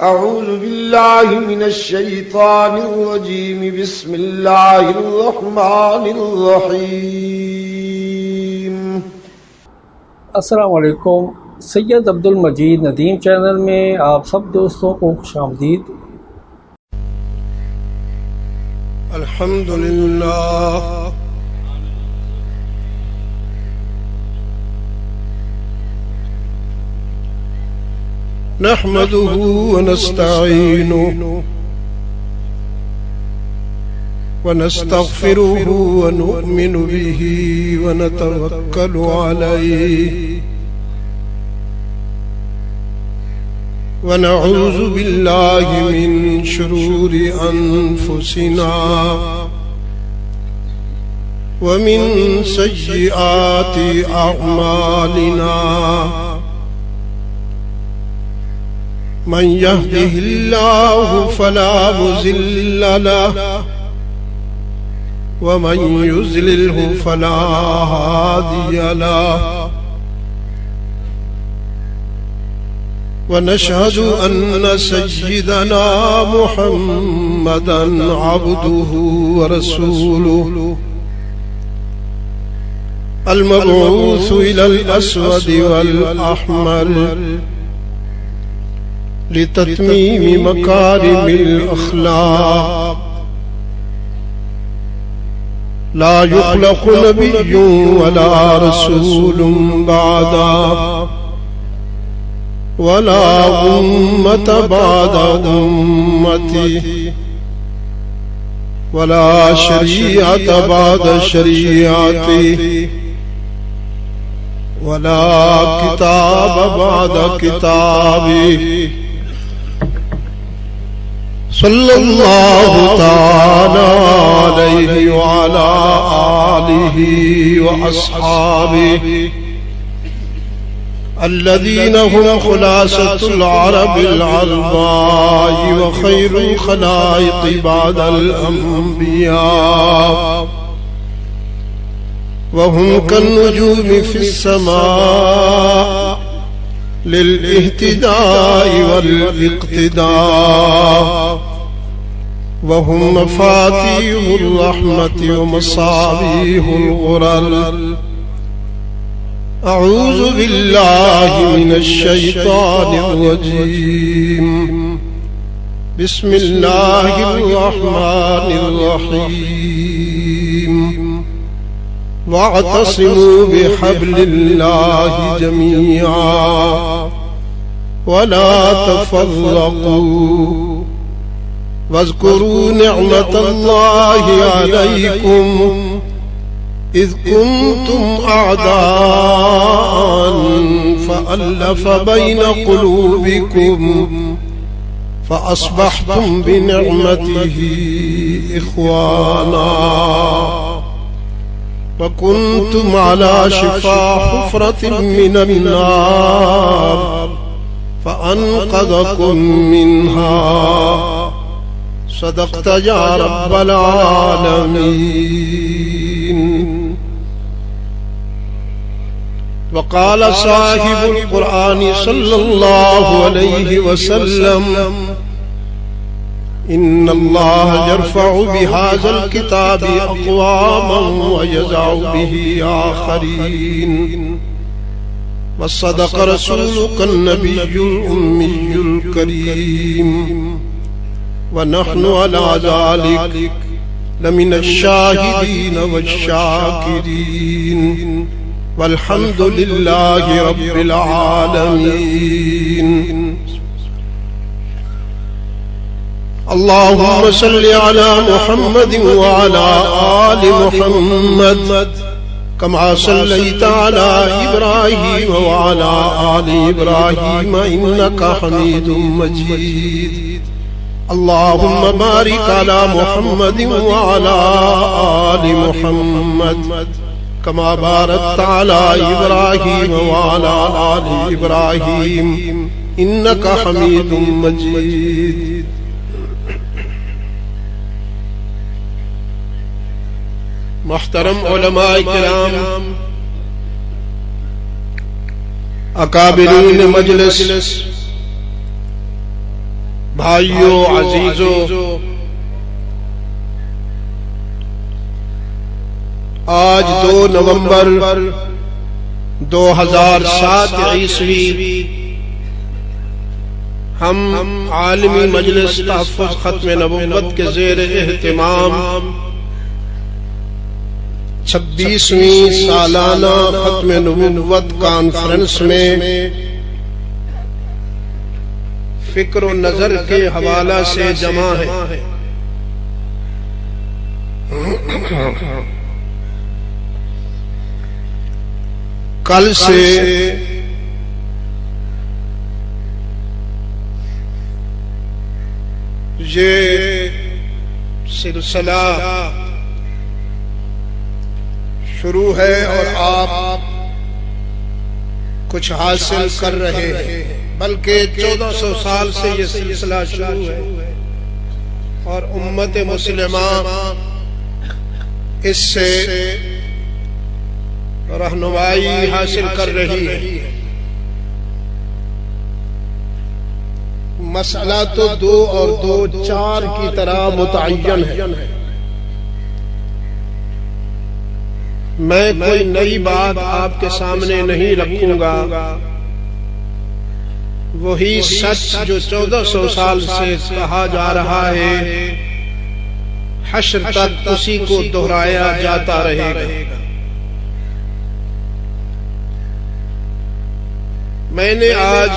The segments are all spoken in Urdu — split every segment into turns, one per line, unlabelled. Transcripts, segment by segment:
أعوذ بالله من الشيطان الرجيم. بسم الله الرحمن الرحيم.
السلام علیکم. سید عبد المجید ندیم چینل میں آپ سب دوستوں کو خوش آمدید.
الحمدللہ نحمده ونستعينه ونستغفره ونؤمن به ونتوكل عليه ونعوذ بالله من شرور أنفسنا ومن سيئات أعمالنا من يهده الله فلا مضل له ومن يضلله فلا هادي له ونشهد أن سيدنا محمدا عبده ورسوله المبعوث إلى الأسود والأحمر لتتميم مكارم الأخلاق. لا يخلق نبي ولا رسول بعده ولا أمة بعد أمته ولا شريعة بعد شريعته ولا كتاب بعد كتابه. صلى الله تعالى عليه وعلى آله وأصحابه الذين هم خلاصة العرب العلماء وخير الخلائق بعد الأنبياء وهم كالنجوم في السماء للاهتداء والاقتداء وهم مفاتيح الرحمة ومصابيح الغرر. أعوذ بالله من الشيطان الرجيم. بسم الله الرحمن الرحيم. واعتصموا بحبل الله جميعا ولا تفرقوا واذكروا نعمة الله عليكم إذ كنتم أعداء فألف بين قلوبكم فأصبحتم بنعمته إخوانا وكنتم على شفا حفرة من النار فأنقذكم منها. صدقت يا رب العالمين. وقال صاحب القرآن صلى الله عليه وسلم إن الله يرفع بهذا الكتاب أقواما ويضع به آخرين. وصدق رسولك النبي الأمي الكريم ونحن على ذلك لمن الشاهدين والشاكرين والحمد لله رب العالمين. اللهم صل على محمد وعلى آل محمد كما صليت على إبراهيم وعلى آل إبراهيم إنك حميد مجيد. اللهم بارك على محمد وعلى آل محمد كما باركت على إبراهيم وعلى آل إبراهيم إنك حميد مجيد. محترم علماء کرام، اکابرین مجلس، بھائیو عزیزو، آج 2 نومبر 2007 عیسوی ہم عالمی مجلس تحفظ ختم نبوت کے زیر اہتمام 26ویں سالانہ ختم نبوت کانفرنس میں فکر و نظر کے حوالہ سے جمع ہے۔ کل سے یہ سلسلہ شروع ہے اور آپ کچھ حاصل کر رہے ہیں، بلکہ 1400 سال سے یہ سلسلہ شروع ہے اور امت مسلمہ اس سے رہنمائی حاصل کر رہی ہے۔ مسئلہ تو 2 اور 2 4 کی طرح متعین ہے۔ میں کوئی نئی بات آپ کے سامنے نہیں رکھوں گا، وہی سچ جو 1400 سال سے کہا جا رہا ہے، حشر تک اسی کو دہرایا جاتا رہے گا۔ میں نے آج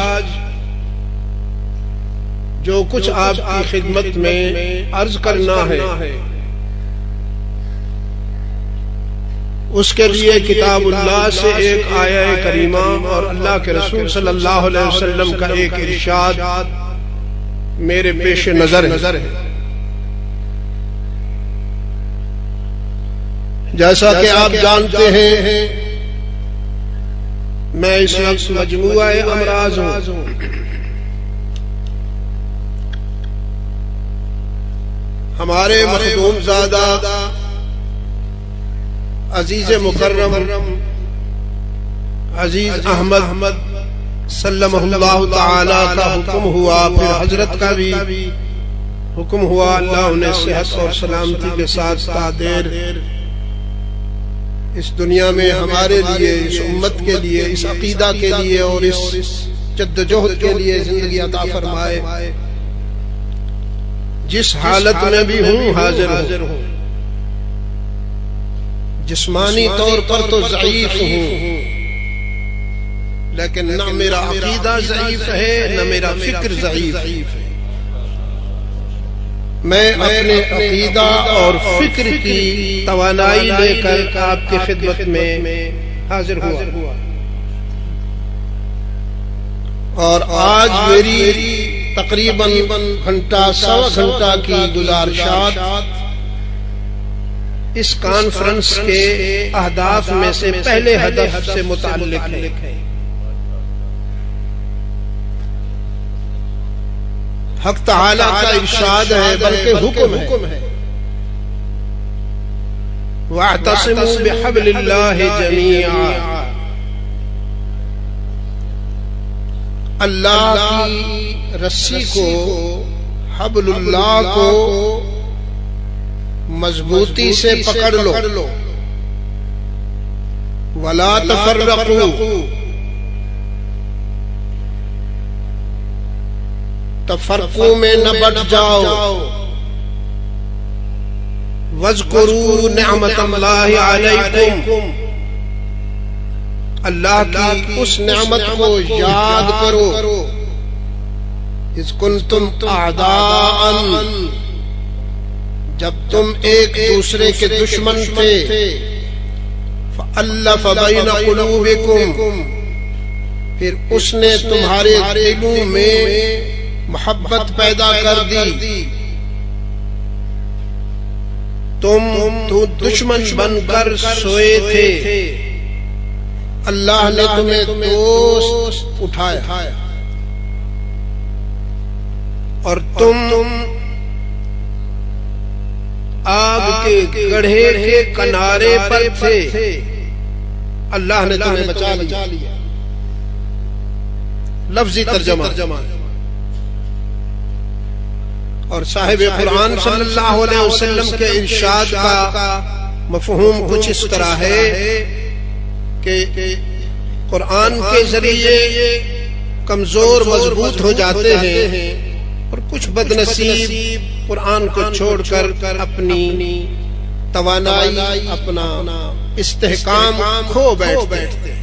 جو کچھ آپ کی خدمت میں عرض کرنا ہے، اس کے لیے کتاب اللہ سے ایک آیہ کریمہ اور اللہ کے رسول صلی اللہ علیہ وسلم کا ایک ارشاد میرے پیش نظر ہے۔ جیسا کہ آپ جانتے ہیں، میں اس وقت مجموعہ امراض ہوں۔ ہمارے مخدوم زادہ عزیز مکرم عزیز احمد سلمہ اللہ تعالی کا حکم ہوا، پھر حضرت کا بھی حکم ہوا، اللہ انہیں صحت اور سلامتی کے ساتھ تا دیر اس دنیا میں ہمارے لیے، اس امت کے لیے، اس عقیدہ کے لیے اور اس جدوجہد کے لیے زندگی عطا فرمائے۔ جس حالت میں بھی ہوں حاضر ہوں، جسمانی طور پر تو ضعیف ہوں، لیکن نہ میرا عقیدہ ضعیف ہے نہ میرا فکر ضعیف ہے۔ میں اپنے عقیدہ اور فکر کی توانائی لے کر آپ کی خدمت میں حاضر ہوا، اور آج میری تقریباً گھنٹہ سوا گھنٹہ کی گزارشات اس کانفرنس کے اہداف میں سے پہلے ہدف سے متعلق ہے۔ حق تعالیٰ کا ارشاد ہے، بلکہ حکم ہے، وَاعْتَصِمُوا بِحَبْلِ اللَّهِ جَمِيعًا۔ اللہ کی رسی کو، حبل اللہ کو مضبوطی سے پکڑ لو، وَلَا تَفَرَّقُوا، تفرقوں میں نہ بٹ جاؤ، وَاذْكُرُوا نِعْمَةَ اللَّهِ عَلَيْكُمْ، اللہ کی اس نعمت کو یاد کرو، اذ کنتم اعداء، جب تم ایک دوسرے کے دشمن تھے، فألف بین قلوبکم، پھر اس نے تمہارے دلوں میں محبت پیدا کر دی، تم تو دشمن بن کر سوئے تھے، اللہ نے تمہیں دوست اٹھایا، اور تم آگ کے گڑھے کے کنارے پر تھے، اللہ نے تمہیں بچا لیا۔ لفظی ترجمہ، اور صاحب قرآن صلی اللہ علیہ وسلم کے ارشاد کا مفہوم کچھ اس طرح ہے کہ قرآن کے ذریعے کمزور مضبوط ہو جاتے ہیں اور کچھ بد نصیب قرآن کو چھوڑ کر اپنی توانائی اپنا استحکام کھو بیٹھتے ہیں.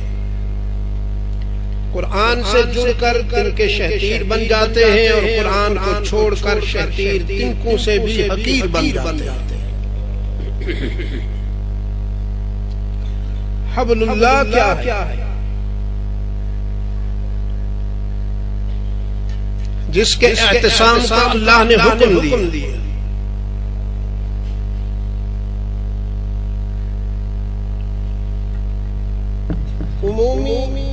قرآن سے جڑ کر ان کے شہتیر بن جاتے ہیں اور قرآن کو چھوڑ کر شہتیر تنکوں سے بھی حقیر بن جاتے ہیں. حبل اللہ کیا ہے؟ جس کے اعتصام کا اللہ نے حکم دیا. عمومی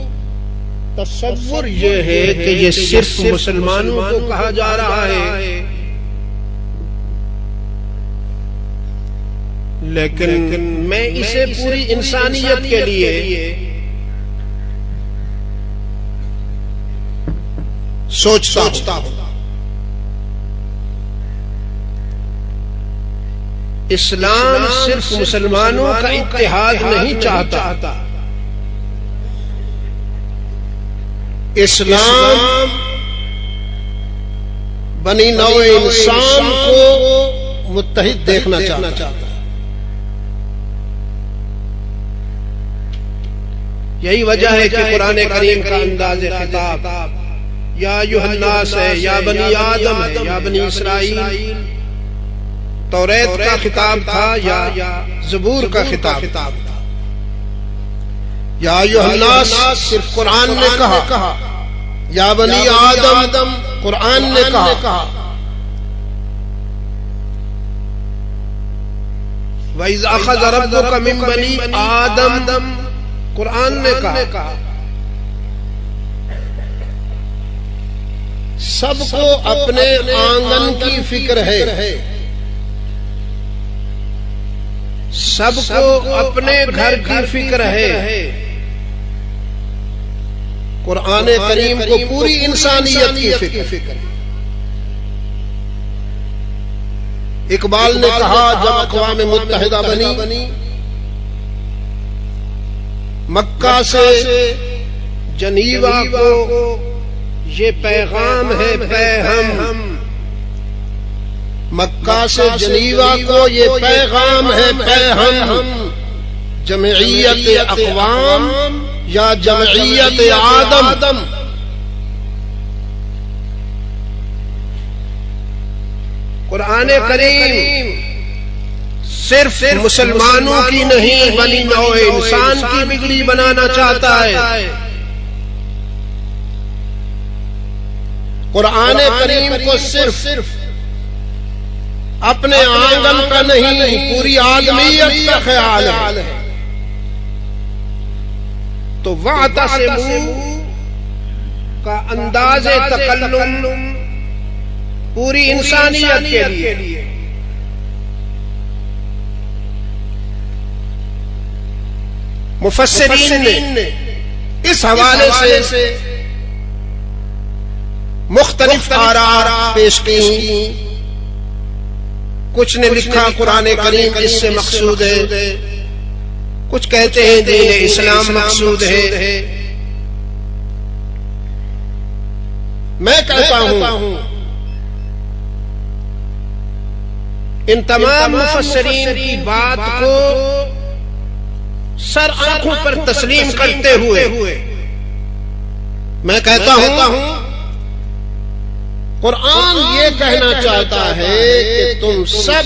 تصور یہ ہے کہ یہ صرف مسلمانوں کو کہا جا رہا ہے، لیکن میں اسے پوری انسانیت کے لیے سوچتا ہوں. اسلام صرف مسلمانوں کا اتحاد نہیں چاہتا، اسلام بنی نوع انسان کو متحد دیکھنا چاہتا ہے. یہی وجہ ہے کہ قرآن کریم کا انداز خطاب یا ایھا الناس ہے، یا بنی آدم ہے، یا بنی اسرائیل. توریت کا خطاب تھا یا زبور کا خطاب تھا. یا ایھا الناس صرف قرآن نے کہا، یا بنی آدم قرآن نے کہا. وَإِذْ أَخَذَ رَبُّكَ مِن بَنِي آدَمَ قرآن نے کہا. سب کو اپنے آنگن کی فکر ہے، سب کو اپنے گھر کی فکر ہے. قرآن کریم کو پوری انسانیت کی فکر. اقبال نے کہا جب اقوام متحدہ بنی، مکہ سے جنیوا کو یہ پیغام ہے پیغام. مکہ سے جنیوا کو یہ پیغام ہے پیغام. جمعیت اقوام یا جمعیت آدم. قرآن کریم صرف مسلمانوں کی نہیں بنی نوع انسان کی بگڑی بنانا چاہتا ہے. قرآن کریم کو صرف اپنے آنگن کا نہیں پوری آدمیت کا خیال ہے. تو وَاعْتَصِمُوا کا انداز تکلم پوری انسانیت کے لیے. مفسرین نے اس حوالے سے مختلف آراء پیش کی. کچھ نے لکھا قرآن کریم اس سے مقصود ہے، کچھ کہتے ہیں دین اسلام مقصود ہے. میں کہتا ہوں ان تمام مفسرین کی بات کو سر آنکھوں پر تسلیم کرتے ہوئے میں کہتا ہوں قرآن یہ کہنا چاہتا ہے کہ تم سب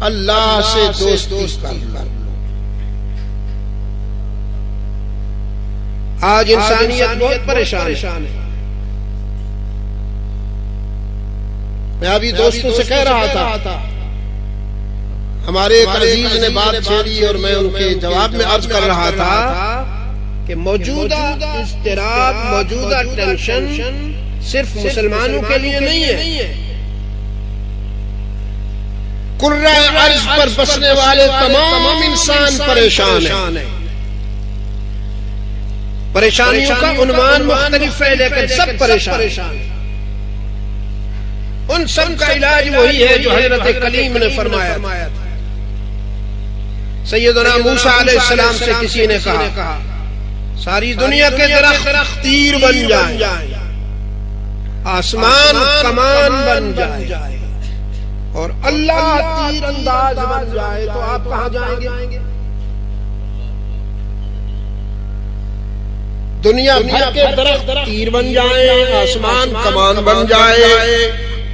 اللہ سے دوستی کر لو. آج انسانیت بہت پریشان ہے. میں ابھی دوستوں سے کہہ رہا تھا، ہمارے ایک عزیز نے بات چھیڑی اور میں ان کے جواب میں عرض کر رہا تھا کہ موجودہ اضطراب، موجودہ ٹینشن صرف مسلمانوں کے لیے نہیں ہے. کرۂ ارض پر بسنے والے تمام انسان پریشان ہیں. پریشانیوں کا عنوان مختلف ہے لیکن سب پریشان ہیں. ان سب کا علاج وہی ہے جو حضرت کلیم نے فرمایا تھا۔ سیدنا موسیٰ علیہ السلام سے کسی نے کہا ساری دنیا کے درخت تیر بن جائیں، آسمان کمان بن جائے اور اللہ تیر انداز بن جائے تو آپ کہاں جائیں گے؟ دنیا بھر کے درخت تیر بن جائیں، آسمان کمان بن جائے،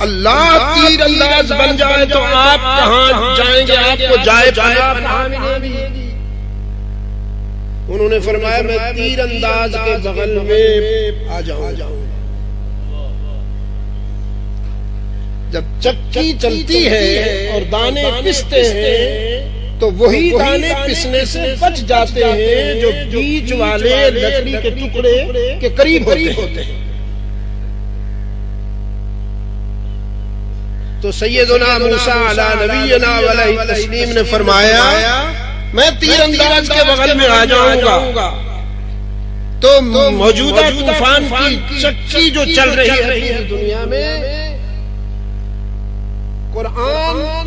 اللہ تیر انداز بن جائے تو آپ کہاں جائیں گے؟ آپ کو جائے پناہ کہاں ملے گی؟ انہوں نے فرمایا میں تیر انداز کے بغل میں آ جاؤں۔ جب چکی چلتی ہے اور دانے پستے ہیں تو وہی دانے پسنے سے بچ جاتے ہیں جو بیچ والے لکڑی کے ٹکڑے کے قریب ہوتے ہیں۔ تو سیدنا موسیٰ علیہ نبینا علیہ تسلیم نے فرمایا میں تیر انداز کے بغل میں آ جاؤں گا تو موجودہ طوفان کی چکی جو چل رہی ہے دنیا میں، قرآن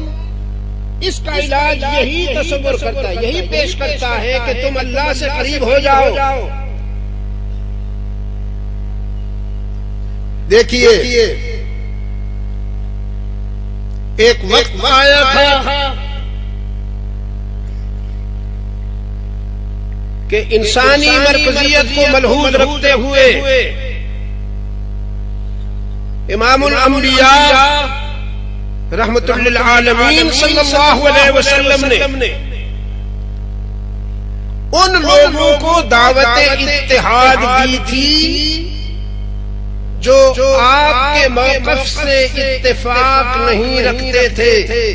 اس کا علاج یہی تصور کرتا ہے، یہی پیش کرتا ہے کہ تم اللہ سے قریب ہو جاؤ۔ دیکھیے ایک وقت آیا تھا کہ انسانی مرکزیت کو ملحوظ رکھتے ہوئے امام الانبیاء رحمت للعالمین صلی اللہ علیہ وسلم نے ان لوگوں کو دعوت اتحاد دی تھی جو آپ کے موقف سے اتفاق نہیں رکھتے تھے۔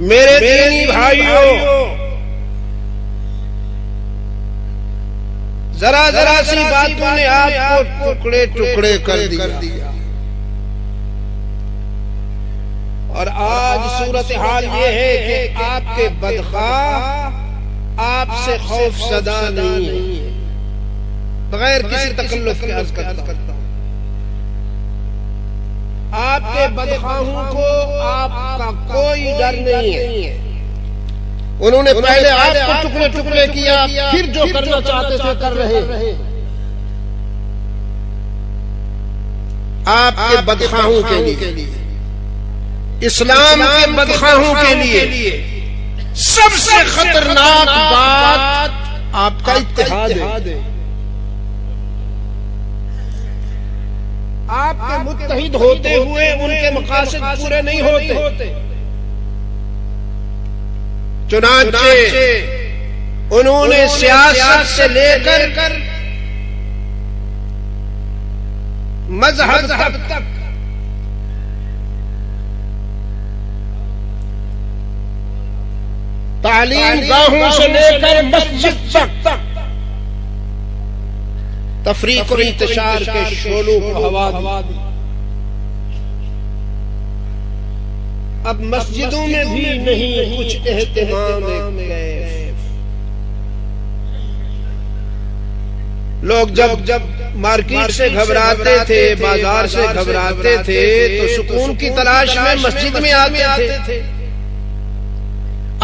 میرے دینی بھائیوں، ذرا سی باتوں نے آپ کو ٹکڑے ٹکڑے کر دیا، اور آج صورتحال یہ ہے کہ آپ کے بدخواہ آپ سے خوف زدہ نہیں ہے۔ بغیر کسی تکلف کے عرض کرتا ہوں، آپ کے بدخواہوں کو آپ کا کوئی ڈر نہیں ہے۔ انہوں نے پہلے آپ کو ٹکڑے ٹکڑے کیا، پھر جو کرنا چاہتے تھے کر رہے۔ آپ کے بدخواہوں کے لیے، اسلام کے بدخواہوں کے لیے سب سے خطرناک بات آپ کا اتحاد ہے۔ آپ کے متحد ہوتے ہوئے ان کے مقاصد پورے نہیں ہوتے، چنانچہ انہوں نے سیاست سے لے کر مذہب تک تعلیم گاہوں سے لے کر مسجد تک تفریق اور انتشار کے شعلوں کو ہوا دی۔ اب مسجدوں میں بھی نہیں کچھ اہتمام کیف۔ لوگ جب مارکیٹ سے گھبراتے تھے، بازار سے گھبراتے تھے تو سکون کی تلاش میں مسجد میں آتے تھے۔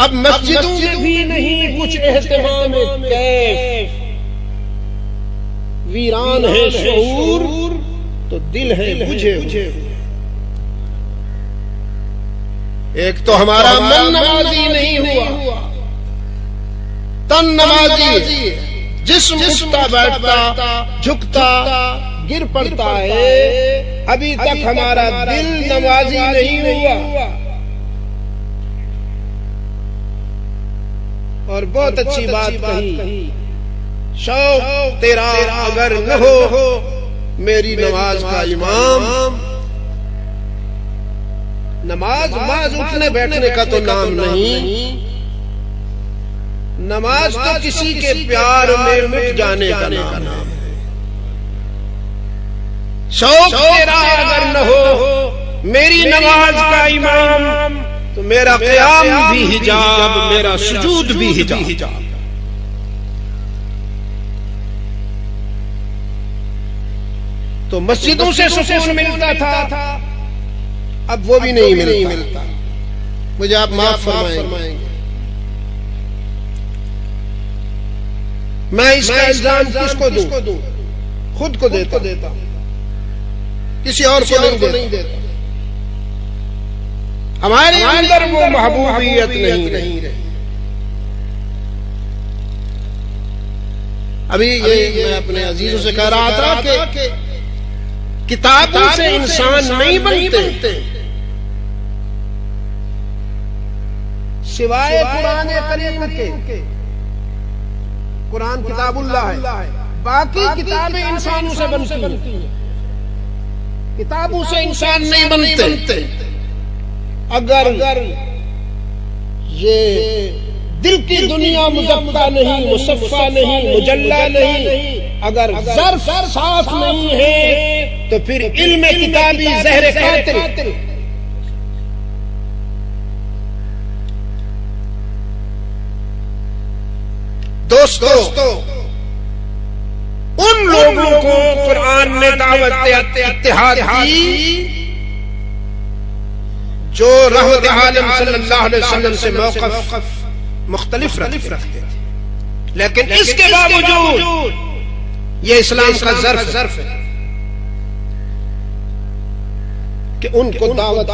اب مسجدوں میں بھی نہیں کچھ اہتمام کیف۔ ویران ہے شعور تو دل ہے بجھے ہوئے۔ ایک تو ہمارا من نمازی نہیں ہوا، تن نمازی، جسم اٹھتا بیٹھتا جھکتا گر پڑتا ہے، ابھی تک ہمارا دل نمازی نہیں ہوا۔ اور بہت اچھی بات کہی، شوق تیرا اگر نہ ہو میری نماز کا امام۔ نماز محض اٹھنے بیٹھنے کا تو نام نہیں، نماز تو کسی کے پیار میں مٹ جانے کا نام ہے۔ شوق تیرا اگر نہ ہو میری نماز کا امام تو میرا قیام بھی حجاب، میرا سجود بھی حجاب۔ تو مسجدوں سے سکون ملتا تھا، اب وہ بھی نہیں ملتا۔ مجھے آپ معاف فرمائیں گے، میں اس کا الزام کس کو دوں؟ خود کو دیتا، کسی اور کو نہیں دیتا۔ ہمارے اندر وہ محبوبیت نہیں رہی۔ ابھی یہ میں اپنے عزیزوں سے کہہ رہا تھا کہ کتابوں سے انسان نہیں بنتے، سوائے قرآن کریم کے۔ قرآن کتاب اللہ ہے، باقی کتابیں انسانوں سے بنتی ہیں، کتابوں سے انسان نہیں بنتے۔ اگر یہ دل کی دنیا مزکا نہیں، مصفا نہیں، مجلہ نہیں، اگر ظرف صاف نہیں ہے تو پھر علم کتابی زہر قاتل۔ دوستو، ان لوگوں کو قرآن نے دعوت اتحاد دی جو رحمت عالم صلی اللہ علیہ وسلم سے موقف مختلف رکھتے تھے، لیکن اس کے باوجود یہ اسلام کا ظرف ہے کہ ان کو دعوت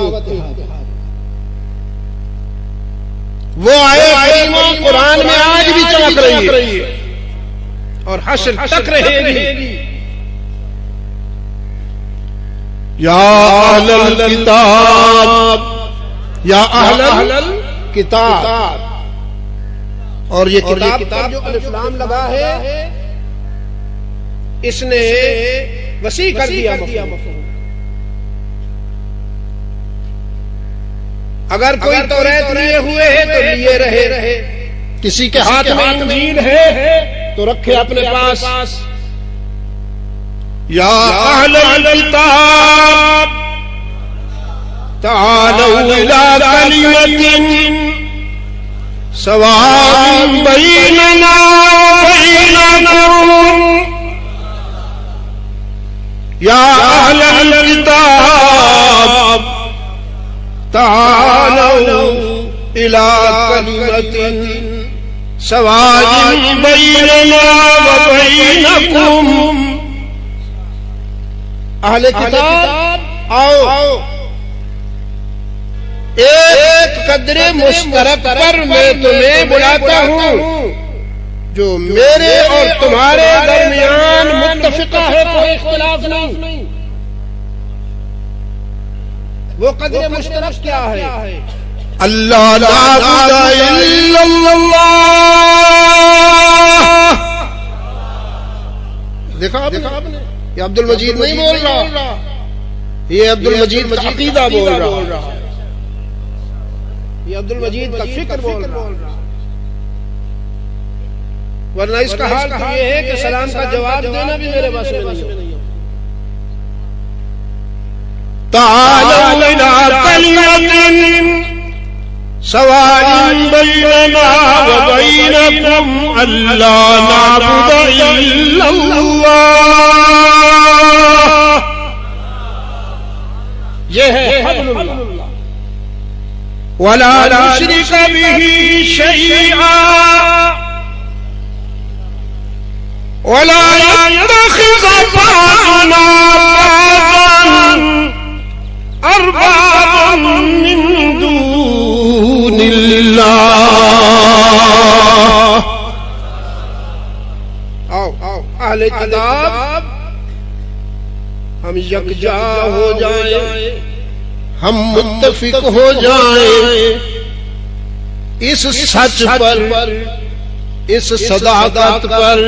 وہ آئے کریمہ قرآن میں آج بھی چمک رہی ہے اور حشر تک رہے گی۔ یا اہل الکتاب، یا اہل الکتاب، اور یہ کتاب جو الف لام لگا ہے اس نے وسیع کر دیا مفہوم۔ اگر کوئی توریت لیے ہوئے ہے تو لیے رہے، کسی کے ہاتھ میں انجیل ہے تو رکھے اپنے پاس۔ یا اہل الکتاب تعالوا الی کلمۃ سواء بیننا وبینکم، یا اہل الکتاب تعالوا الی کلمۃ سواء بیننا وبینکم۔ اہل کتاب آؤ، ایک قدر مشترک پر میں تمہیں بلاتا ہوں جو میرے اور تمہارے درمیان متفقہ ہے، کوئی اختلاف نہیں۔ وہ قدر مشترک کیا ہے؟ اللہ نعبد الا اللہ۔ دیکھا آپ نے، یہ عبد المجید نہیں بول رہا، یہ عبد المجید کا عقیدہ بول رہا، یہ عبد المجید کا فکر بول رہا، ورنہ اس کا حال یہ ہے کہ سلام کا جواب دینا بھی میرے بس میں نہیں۔ تعالوا الی کلمۃ سواء بیننا وبینکم الا نعبد الا اللہ۔ یہ ہے حبل اللہ، ولا نشرک به شیئا ولا يتخذ بعضنا اربابا من دون اللہ۔ آؤ اہل کتاب، ہم یکجا ہو جائیں، ہم متفق ہو جائیں اس سچ پر، اس صداقت پر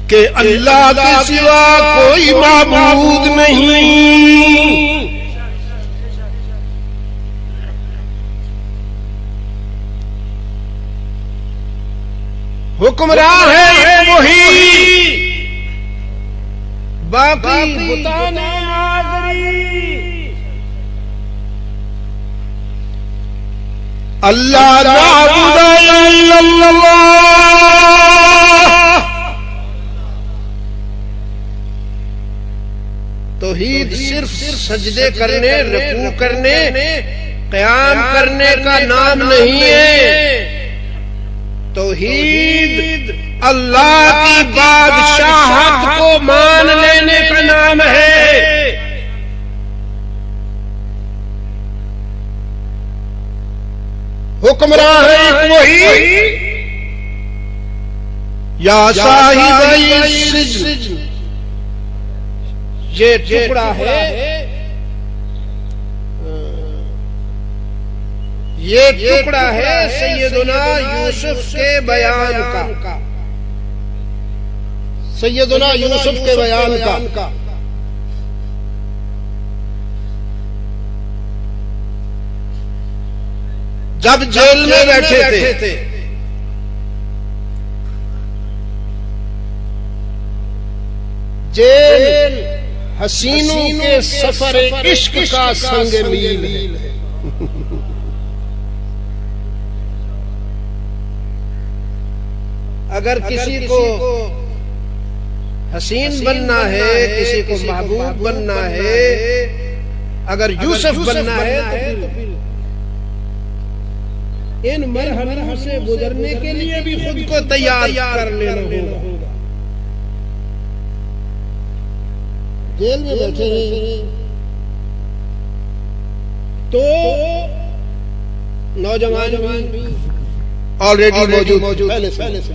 کہ اللہ کے سوا کوئی معبود نہیں۔ حکمراں ہے وہی، باقی بتان اللہ نعبد الا اللہ۔ توحید صرف سجدے کرنے، رکوع کرنے، قیام کرنے کا نام نہیں ہے، توحید اللہ کی بادشاہت کو مان لینے کا نام ہے۔ حکمراں ہے وہی، یا صاحب السجن، یہ ٹکڑا ہے، یہ ٹکڑا ہے سیدنا یوسف کے بیان کا، سیدنا یوسف کے بیان کا۔ جب جیل میں بیٹھے تھے جیل حسینوں کے سفر عشق کا سنگ میل ہے، اگر کسی کو حسین بننا ہے، کسی کو محبوب بننا ہے، اگر یوسف بننا ہے تو پھر ان مرحلوں سے گزرنے کے لیے بھی خود کو تیار کر لینا ہوگا۔ جیل میں بیٹھے ہیں تو نوجوان بھی آلریڈی موجود پہلے سے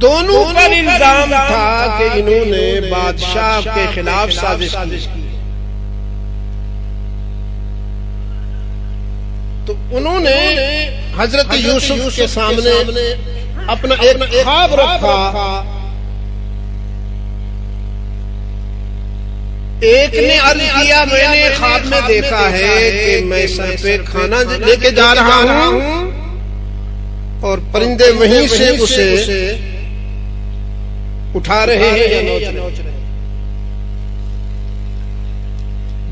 دونوں پر الزام تھا کہ انہوں نے بادشاہ کے خلاف سازش کی، تو انہوں نے حضرت یوسف کے سامنے اپنا ایک خواب رکھا۔ ایک نے عرض کیا میں نے خواب میں دیکھا ہے کہ میں سر پہ کھانا لے کے جا رہا ہوں اور پرندے وہیں سے اسے اٹھا رہے ہیں یا نوچ رہے ہیں۔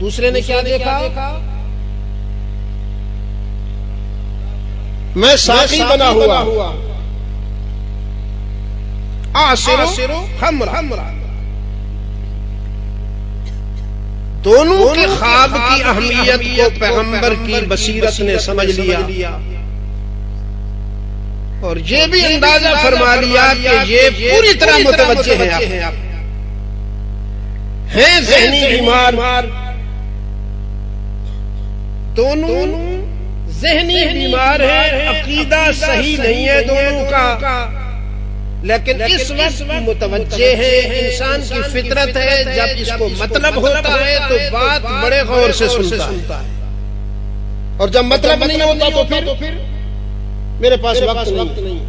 دوسرے نے کیا دیکھا؟ میں ساقی بنا ہوا آسر خمر، دونوں کے خواب کی اہمیت کو پیغمبر کی بصیرت نے سمجھ لیا اور یہ بھی اندازہ فرما لیا کہ یہ پوری طرح متوجہ ہیں، آپ ہیں ذہنی بیمار، دونوں ذہنی بیمار ہیں، عقیدہ صحیح نہیں ہے دونوں کا، لیکن اس وقت متوجہ ہے، انسان کی فطرت ہے، جب اس کو مطلب ہوتا ہے تو بات بڑے غور سے سنتا ہے، اور جب مطلب نہیں ہوتا تو پھر میرے پاس وقت نہیں۔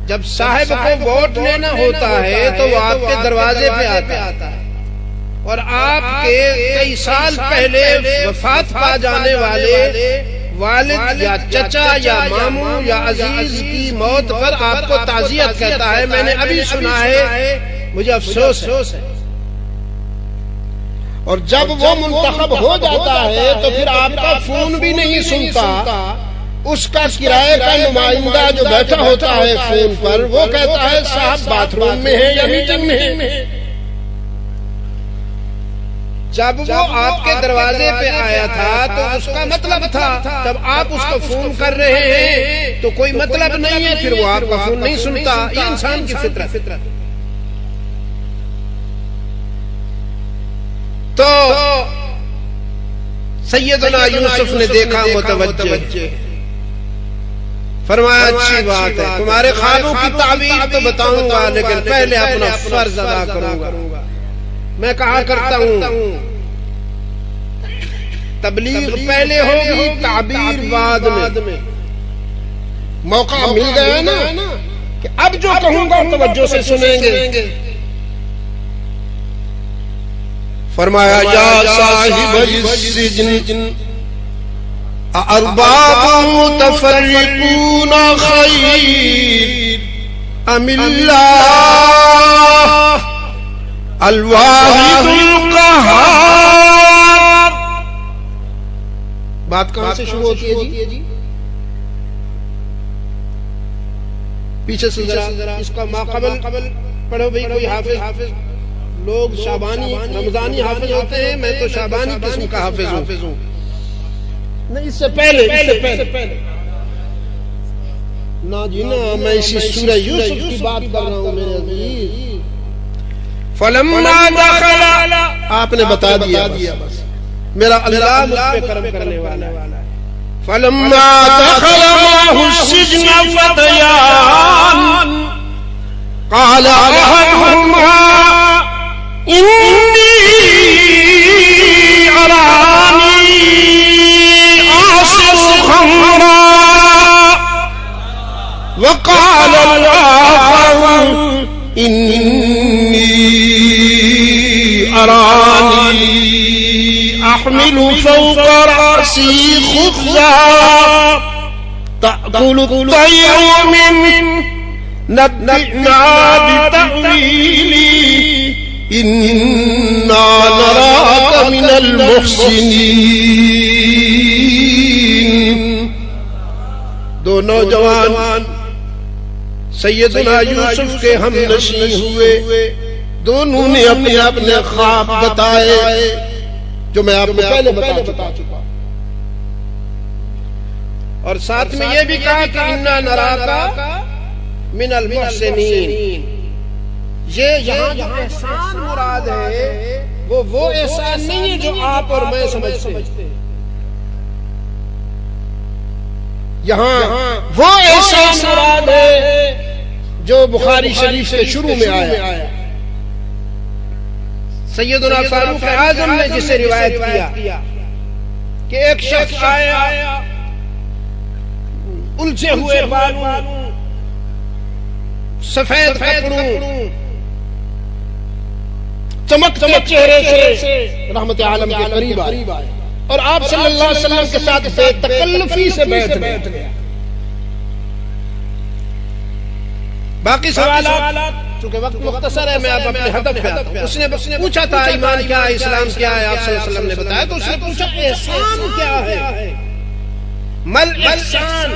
جب صاحب کو ووٹ لینا ہوتا ہے تو وہ آپ کے دروازے پہ آتا ہے، اور آپ کے کئی سال پہلے وفات پا جانے والے والد یا چچا یا ماموں یا عزیز کی موت پر آپ کو تعزیت کہتا ہے، میں نے ابھی سنا ہے، مجھے افسوس ہے۔ اور جب وہ منتخب ہو جاتا ہے تو پھر آپ کا فون بھی نہیں سنتا، اس کا کرائے کا نمائندہ جو بیٹھا ہوتا ہے فون پر وہ کہتا ہے صاحب باتھ روم میں ہے یا میٹنگ میں ہے۔ جب وہ آپ کے دروازے پہ آیا تھا تو اس کا مطلب تھا، جب آپ اس کو فون کر رہے ہیں تو کوئی مطلب نہیں ہے، پھر وہ آپ کا فون نہیں سنتا۔ یہ انسان کی فطرت۔ تو سیدنا یوسف نے دیکھا متوجہ، فرمایا اچھی بات ہے، تمہارے خوابوں کی تعبیر تو بتاؤں گا لیکن پہلے اپنا فرض ادا کروں گا۔ میں کہا کرتا ہوں تبلیغ پہلے ہوگی، تعبیر بعد میں۔ موقع مل گیا نا کہ اب جو کہوں گا توجہ سے سنیں گے۔ فرمایا یا صاحب السجن ارباب متفرقون خیر ام اللہ الواحد القہار۔ بات کہاں سے شروع ہوتی ہے جی؟ پیچھے سے ذرا اس کا ماقبل پڑھو بھائی کوئی حافظ، لوگ شعبانی رمضانی حافظ ہوتے ہیں، میں تو شعبانی قسم کا حافظ ہوں. نہیں اس سے پہلے نا جی نا، میں اسی سورہ یوسف کی بات کر رہا ہوں میرے عزیز. فلما دخل، آپ نے بتا دیا بس، میرا اللہ مجھ پہ کرم کرنے والا ہے. فلما دخل معه السجن فتيان قال أحدهما إني أراني أعصر خمرا وقال الآخر إني أراني أحمل فوق رأسي خبزا تأكل الطير منه نبئنا بتأويله إنا نراك من المحسنين. دو نوجوان سیدنا یوسف کے ہم نشیں ہوئے، دونوں نے اپنے اپنے خواب بتائے جو میں آپ کو پہلے بتا چکا، اور ساتھ میں یہ بھی کہا کہ انا نراک من المحسنین. یہ یہاں جو احسان مراد ہے وہ احسان نہیں ہے جو آپ اور میں سمجھتے ہیں. یہاں وہ احسان مراد ہے جو بخاری شریف کے شروع میں آیا. سیدنا فاروق اعظم نے جسے روایت کیا کہ ایک شخص آیا الجھے ہوئے بالوں، سفید کپڑوں، چمک چہرے سے رحمت عالم کے قریب آئے اور آپ صلی اللہ علیہ وسلم کے ساتھ بے تکلفی سے بیٹھ گیا. باقی سوالات چونکہ وقت مختصر ہے، میں آپ اپنے ہدف پہ آتا ہوں. اس نے پوچھا تھا ایمان کیا ہے، اسلام کیا ہے، آپ صلی اللہ علیہ وسلم نے بتایا. تو اس نے پوچھا احسان کیا ہے، مل احسان.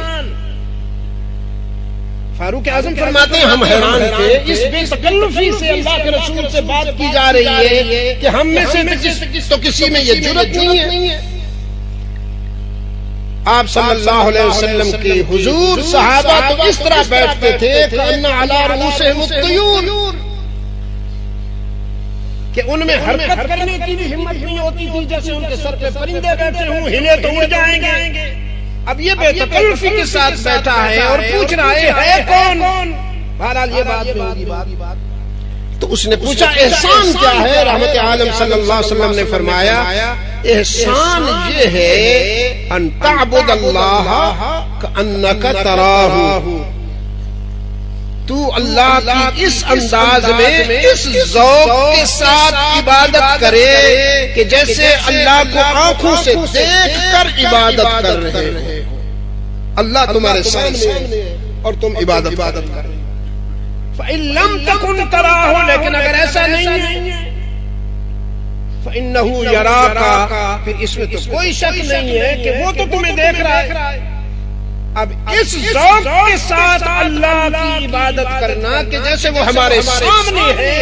فاروق اعظم فرماتے ہیں ہم حیران تھے، اس بے تکلفی سے اللہ کے رسول سے بات کی جا رہی ہے کہ ہم میں سے تو کسی میں یہ جرأت نہیں ہے. آپ صلی اللہ علیہ وسلم کی حضور صحابہ تو اس طرح بیٹھتے تھے کأن علی رؤوسہم الطیور، کہ ان میں حرکت کرنے کی بھی ہمت نہیں ہوتی تھی، جیسے ان کے سر پہ پرندے بیٹھے ہوں، ہلے تو اڑ جائیں گے. اب یہ بے تکلفی کے ساتھ بیٹھا ہے اور پوچھ رہا ہے کون. بہرحال یہ بات ہوگی بات. تو اس نے پوچھا احسان کیا ہے. رحمت عالم صلی اللہ علیہ وسلم نے فرمایا احسان یہ ہے ان تعبد اللہ کأنک تراہ، تو اللہ کی اس انداز میں اس ذوق کے ساتھ عبادت کرے کہ جیسے اللہ کو آنکھوں سے دیکھ کر عبادت کر رہے ہو. اللہ تمہارے سامنے اور تم عبادت کر رہے ہو. فَإِن لَمْ تَكُنْ تَرَاهُ، لیکن اگر ایسا نہیں ہے فَإِنَّهُ يَرَاكَ، پھر اس میں تو کوئی شک نہیں ہے کہ وہ تو تمہیں دیکھ رہا ہے. اب اس ذوق کے ساتھ اللہ کی عبادت کرنا کہ جیسے وہ ہمارے سامنے ہے،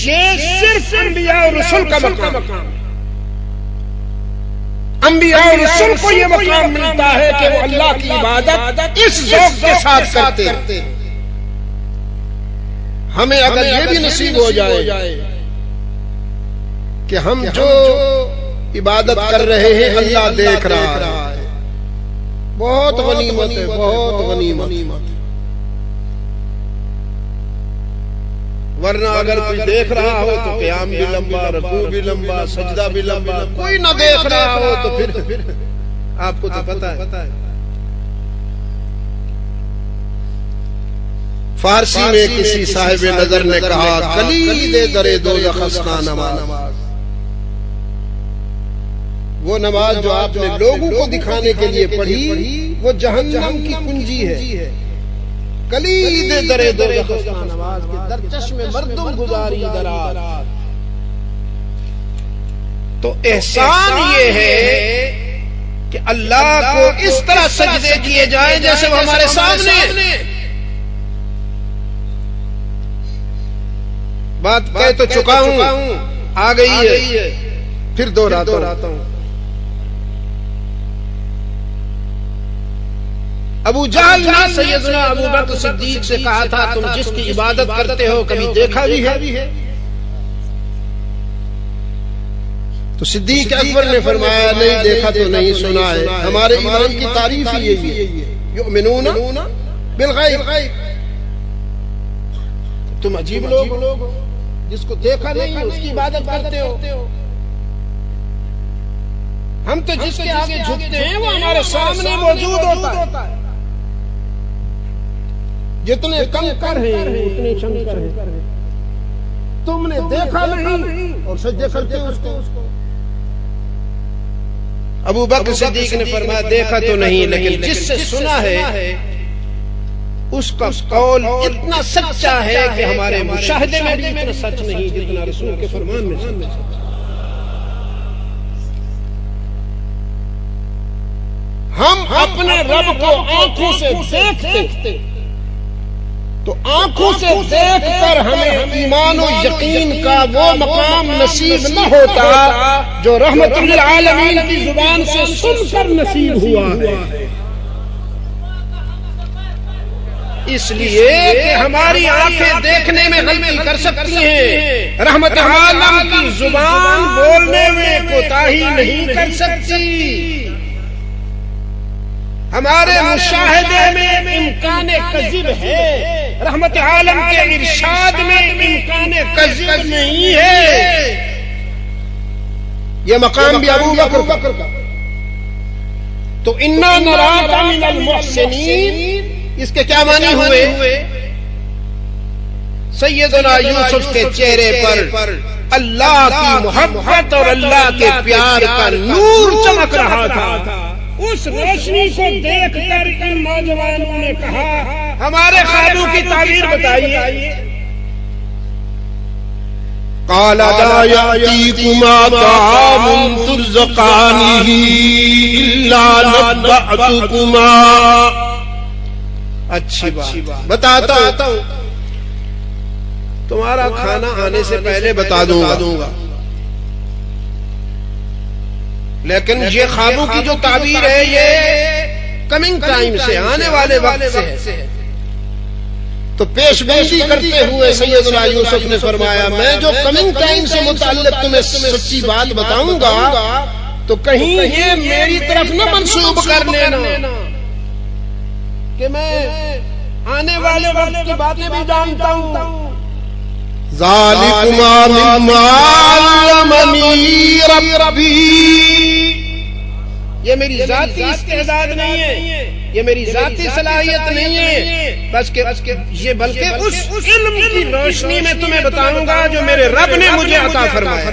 یہ صرف انبیاء اور رسول کا مقام ہے. انبیاء اور رسول کو یہ مقام ملتا ہے کہ وہ اللہ کی عبادت اس ذوق کے ساتھ کرتے ہیں. ہمیں اگر یہ بھی نصیب ہو جائے کہ ہم جو عبادت کر رہے ہیں اللہ دیکھ رہا ہے، بہت غنیمت ہے، بہت غنیمت. ورنہ اگر کوئی دیکھ رہا ہو تو قیام بھی لمبا، رکوع بھی لمبا، سجدہ بھی لمبا. کوئی نہ دیکھ رہا ہو تو پھر آپ کو تو پتہ ہے. فارسی میں کسی صاحب نظر نے کہا کلید در دوزخ خستہ نماز، وہ نماز جو آپ نے لوگوں کو دکھانے کے لیے پڑھی وہ جہنم کی کنجی ہے. کلید در دوزخ خستہ نماز کے در چشم مردم گزاری دراز. تو احسان یہ ہے کہ اللہ کو اس طرح سجدے کیے جائیں جیسے وہ ہمارے سامنے. بات کہہ تو چکا ہوں، آ گئی ہے پھر دوہراتا ہوں۔ ابو جہل نے سیدنا ابو بکر صدیق سے کہا تھا تم جس کی عبادت کرتے ہو کبھی دیکھا بھی ہے؟ تو صدیق اکبر نے فرمایا نہیں دیکھا تو نہیں، سنا ہے۔ ہمارے ایمان کی تعریف ہی یہی ہے، یؤمنون بالغیب۔ تم عجیب لوگ ہو، جس کو دیکھا نہیں اس کی عبادت کرتے ہو۔ ہم تو جس کے آگے جھکتے ہیں وہ ہمارے سامنے موجود ہوتا ہے۔ جتنے کنکر ہیں اتنے شنکر ہیں، تم نے دیکھا نہیں اور سجدے کرتے ہو اس کو۔ ابو بکر صدیق نے فرمایا دیکھا تو نہیں، لیکن جس سے سنا ہے اس کا قول اتنا سچا ہے کہ ہمارے مشاہدے میں بھی اتنا سچ نہیں جتنا رسول کے فرمان میں سچ۔ ہم اپنے رب کو آنکھوں سے دیکھتے تو آنکھوں سے دیکھ کر ہمیں ایمان و یقین کا وہ مقام نصیب نہ ہوتا جو رحمت للعالمین کی زبان سے سن کر نصیب ہوا ہے۔ اس لیے کہ ہماری آنکھیں دیکھنے میں غلطی کر سکتی ہیں، رحمت عالم کی زبان بولنے میں کوتاہی نہیں کر سکتی۔ ہمارے مشاہدے میں امکان کذب ہے، رحمت عالم کے ارشاد میں امکان کذب نہیں ہے۔ یہ مقام بھی ابو بکر کا۔ تو انا نراک من المحسنین، اس کے کیا معنی ہوئے؟ سیدنا یوسف کے چہرے پر اللہ کی محبت اور اللہ کے پیار کا نور چمک رہا تھا۔ اس روشنی کو دیکھ کر ان نوجوانوں نے کہا ہمارے خوابوں کی تعبیر بتائیے۔ قال لا يأتيكما طعام ترزقانه إلا نبأتكما۔ اچھی بات بتاتا ہوں، تمہارا کھانا آنے سے پہلے بتا دوں گا، لیکن یہ خوابوں کی جو تعبیر ہے یہ کمنگ ٹائم سے، آنے والے وقت سے ہے۔ تو پیش گوئی کرتے ہوئے سیدنا یوسف نے فرمایا میں جو کمنگ ٹائم سے متعلق تمہیں سچی بات بتاؤں گا تو کہیں یہ میری طرف نہ منسوب کر لینا کہ میں آنے والے وقت کی باتیں بھی جانتا ہوں۔ ذالکما مما علمنی ربی، یہ میری ذاتی استعداد نہیں ہے، یہ میری ذاتی صلاحیت نہیں ہے، بس کہ یہ بلکہ اس علم کی روشنی میں تمہیں بتاؤں گا جو میرے رب نے مجھے عطا فرمایا،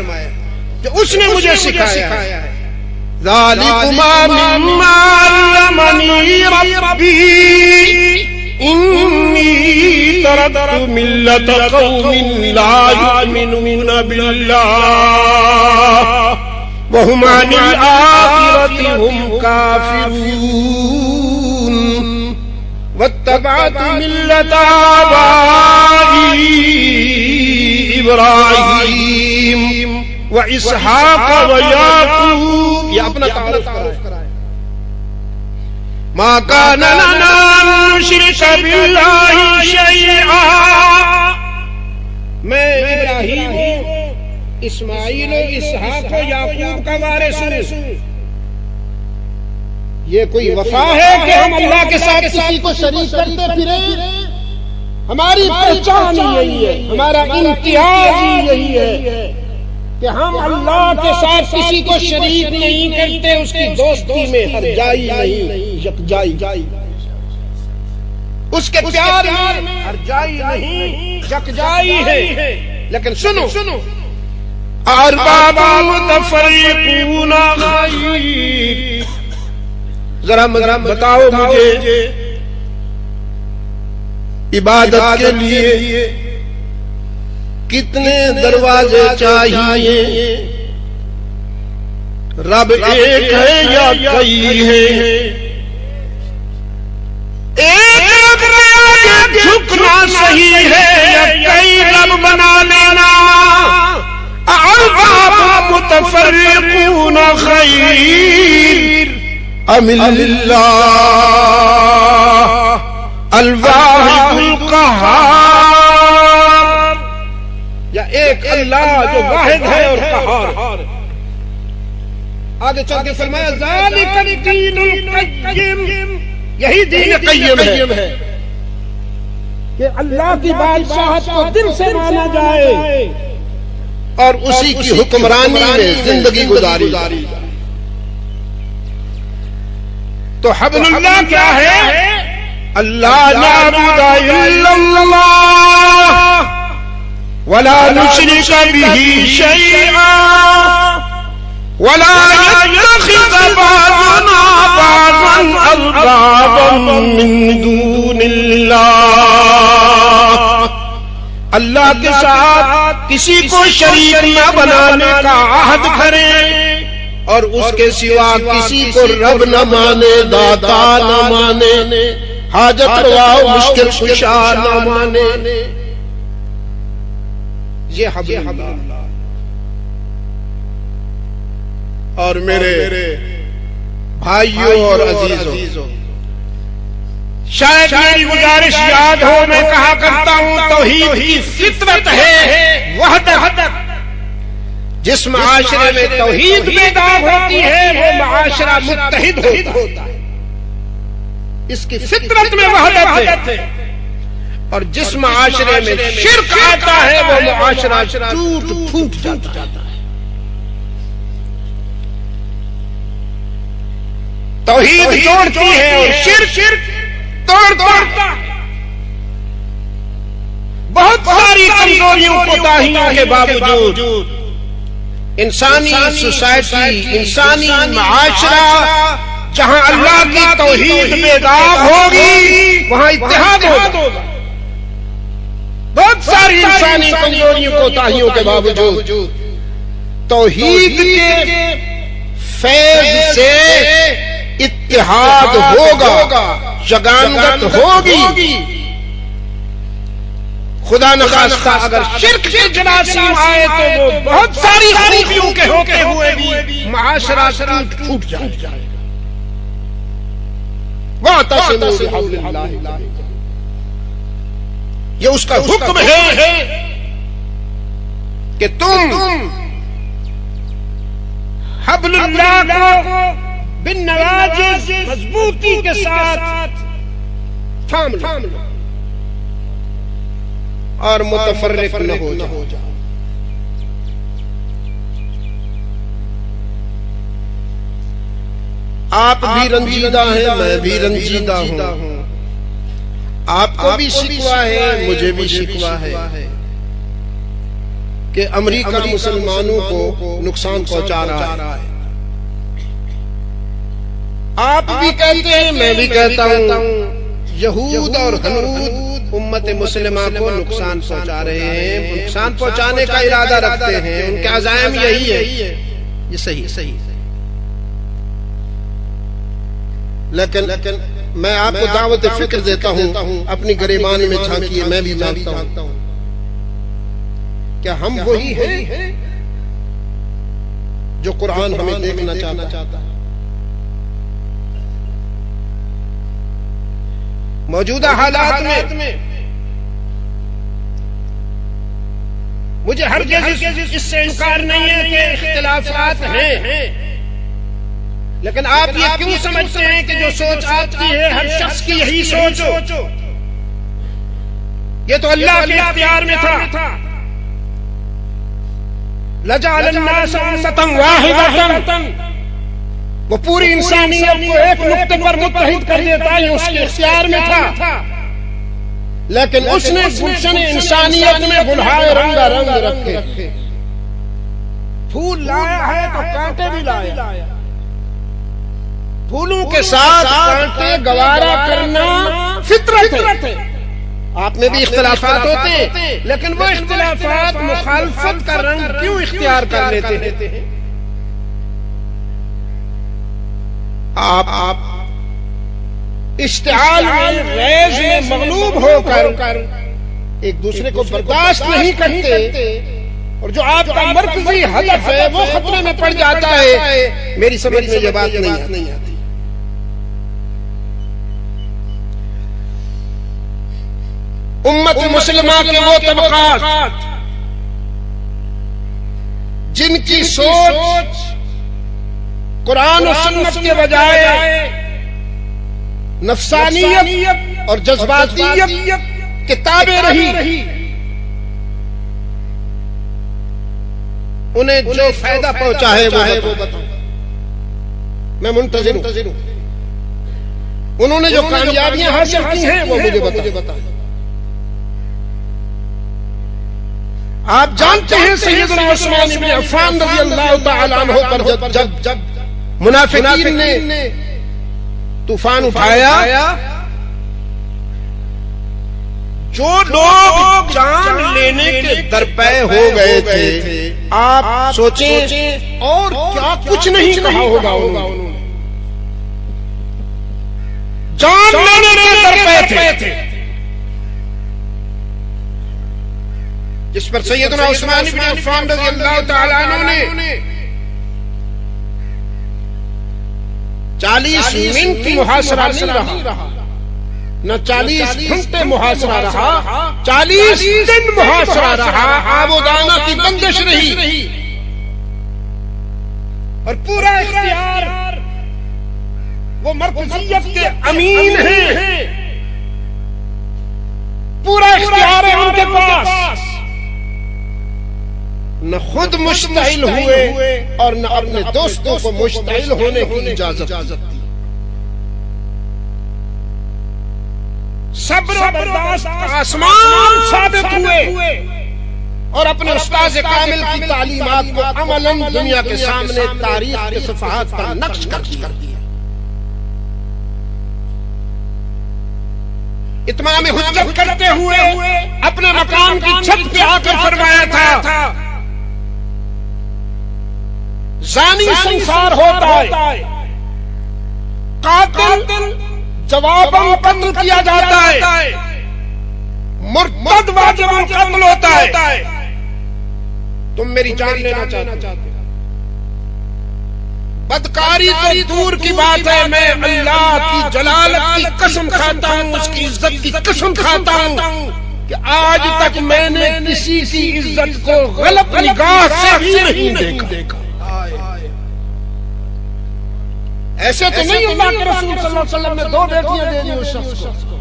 جو اس نے مجھے سکھایا ہے۔ ذالکما مما علمنی ربی انی ترکت ملت قوم لا یؤمنون باللہ وهم عن الآخرة هم كافرون واتبعت ملة آبائي إبراهيم وإسحاق ويعقوب۔ یہ اپنا تعارف کرائے۔ ما كان لنا أن نشرك بالله شيئا، میں ابراہیم ہوں، اسماعیل و اسحاق و یعقوب کا وارث ہوں۔ یہ کوئی وفا ہے کہ ہم اللہ کے ساتھ کسی کو شریک کرتے پھریں؟ ہماری پہچان یہی ہے، ہمارا امتیاز یہی ہے کہ ہم اللہ کے ساتھ کسی کو شریک نہیں کرتے، اس کی دوستی میں ہرجائی نہیں، یکجائی، اس کے پیار میں ہرجائی نہیں، یکجائی ہے۔ لیکن سنو ارباب متفرقون خیر، ذرا بتاؤ مجھے عبادت کے لیے کتنے دروازے چاہیے؟ رب ایک ہے یا کئی ہے؟ ایک رب کے آگے جھکنا صحیح ہے یا کئی رب بنا لینا ام اللہ الواحد القہار، یا ایک اللہ جو واحد ہے اور قہار۔ آگے چل کے فرمایا ذالک الدین القیم، یہی دین قیم ہے کہ اللہ کی بادشاہت کو دل سے مانا جائے اور اسی کی حکمرانی میں زندگی گزاری۔ تو حبل اللہ کیا ہے؟ اللہ نعبد الا اللہ ولا نشرک به شیئا ولا يتخذ بعضنا بعضا اربابا من دون اللہ، اللہ کے ساتھ کسی کو شریک نہ بنانے کا عہد کریں اور اس کے سوا کسی کو رب نہ مانے، داتا نہ مانے، حاجت روا مشکل کشا نہ مانے۔ یہ حبل اللہ۔ اور میرے بھائیوں اور عزیزوں، شاید میری گزارش یاد ہو، میں کہا کرتا ہوں توحید کی فطرت ہے وحدت۔ جس معاشرے میں توحید بیدار ہوتی ہے وہ معاشرہ متحد ہوتا ہے، اس کی فطرت میں وحدت ہے۔ اور جس معاشرے میں شرک آتا ہے وہ معاشرہ ٹوٹ پھوٹ جاتا ہے۔ توحید جوڑتی ہے اور شرک توڑتا ہے۔ بہت ساری کمزوریوں کوتاہیوں کے باوجود انسانی سوسائٹی، انسانی معاشرہ جہاں اللہ کی توحید بیدار ہوگی وہاں اتحاد ہوگا۔ بہت ساری انسانی کمزوریوں کوتاہیوں کے باوجود توحید کے فیض سے اتحاد ہوگا، یگانگت ہوگی۔ خدا نخواستہ اگر شرک کے جراثیم آئے تو وہ بہت ساری خوبیوں کے ہوتے ہوئے بھی معاشرہ ٹوٹ جائے گا۔ وَاعْتَصِمُوا بِحَبْلِ اللَّهِ، یہ اس کا حکم ہے کہ تم حبل اللہ کو بالنواجذ مضبوطی کے ساتھ تھام لو اور متفرق نہ ہو جاؤ۔ آپ بھی رنجیدہ ہیں، میں بھی رنجیدہ ہوں، آپ کو بھی شکوہ ہے، مجھے بھی شکوہ ہے کہ امریکہ مسلمانوں کو نقصان پہنچا رہا ہے۔ آپ بھی کہتے ہیں، میں بھی کہتا ہوں، یہود اور ہنود امت مسلمہ کو نقصان پہنچا رہے ہیں، نقصان پہنچانے کا ارادہ رکھتے ہیں، ان کے عزائم یہی ہے۔ یہ صحیح، لیکن میں آپ کو دعوت فکر دیتا ہوں، اپنی گریبان میں جھانکیے، میں بھی جانتا ہوں کیا ہم وہی ہیں جو قرآن ہمیں دیکھنا چاہتا ہے؟ موجودہ حالات میں مجھے ہرگز اس سے انکار نہیں ہے کہ اختلافات ہیں، لیکن آپ یہ کیوں سمجھتے ہیں کہ جو سوچ آپ کی ہے ہر شخص کی یہی سوچ ہو؟ یہ تو اللہ کے اختیار میں تھا۔ لَجَعَلَ النَّاسَ أُمَّةً وَاحِدَةً، وہ پوری انسانیت کو ایک نقطے پر متحد کر دیتا ہے، اس کے اختیار میں تھا، لیکن اس نے گلشن انسانیت میں گلہائے رنگا رنگ رکھے۔ پھول لایا ہے تو کانٹے بھی لائے، پھولوں کے ساتھ کانٹے گوارا کرنا فطرت ہے۔ آپ میں بھی اختلافات ہوتے ہیں، لیکن وہ اختلافات مخالفت کا رنگ کیوں اختیار کر لیتے ہیں؟ آپ اشتعال میں، غیظ میں مغلوب ہو کر ایک دوسرے کو برداشت نہیں کرتے، اور جو آپ کا مرکزی ہدف ہے وہ خطرے میں پڑ جاتا ہے۔ میری سمجھ میں یہ بات نہیں آتی۔ امت مسلمہ کے وہ طبقات جن کی سوچ قرآن و سنت کے بجائے نفسانیت اور جذباتیت کتابیں رہی، انہیں جو فائدہ پہنچا ہے وہ بتاؤ، میں منتظر ہوں۔ انہوں نے جو کامیابیاں حاصل کی ہیں وہ مجھے بتائیں۔ آپ جانتے ہیں سیدنا عثمان بن عفان رضی اللہ تعالیٰ عنہ پر جب منافقین نے طوفان اٹھایا، جو لوگ جان لینے کے درپے ہو گئے تھے، آپ سوچیں اور کیا کچھ نہیں کہا ہوگا انہوں نے، جان لینے کے درپے تھے، جس پر سیدنا عثمان بن عفان رضی اللہ تعالیٰ عنہ نے 40 منٹ محاصرہ نہیں رہا، نہ 40 گھنٹے محاصرہ رہا، 40 دن محاصرہ رہا، آب و دانہ کی بندش رہی، اور پورا اختیار وہ مرکزیت کے امین ہیں، پورا اختیار ہے ان کے پاس، نہ خود مشتعل ہوئے اور نہ اپنے دوستوں کو مشتعل ہونے کی اجازت دی۔ صبر و برداشت آسمان ثابت ہوئے اور اپنے استاذ کامل کی تعلیمات کو عملاً دنیا کے سامنے تاریخ کے صفحات پر نقش کر دیا۔ اتمام حجت کرتے ہوئے اپنے مقام کی چھت پہ آ کر فرمایا تھا، زانی سنسار ہوتا ہے، قاتل جواباً قتل کیا جاتا ہے، مرتد واجباً قتل ہوتا ہے، تم میری جان لینا چاہتے ہو، بدکاری تو دور کی بات ہے، میں اللہ کی جلالت کی قسم کھاتا ہوں، اس کی عزت کی قسم کھاتا ہوں کہ آج تک میں نے کسی کی عزت کو غلط نگاہ سے ہی نہیں دیکھا۔ ایسے تو نہیں اللہ کے رسول صلی اللہ علیہ وسلم نے 2 بیٹیاں دے دی اس شخص کو،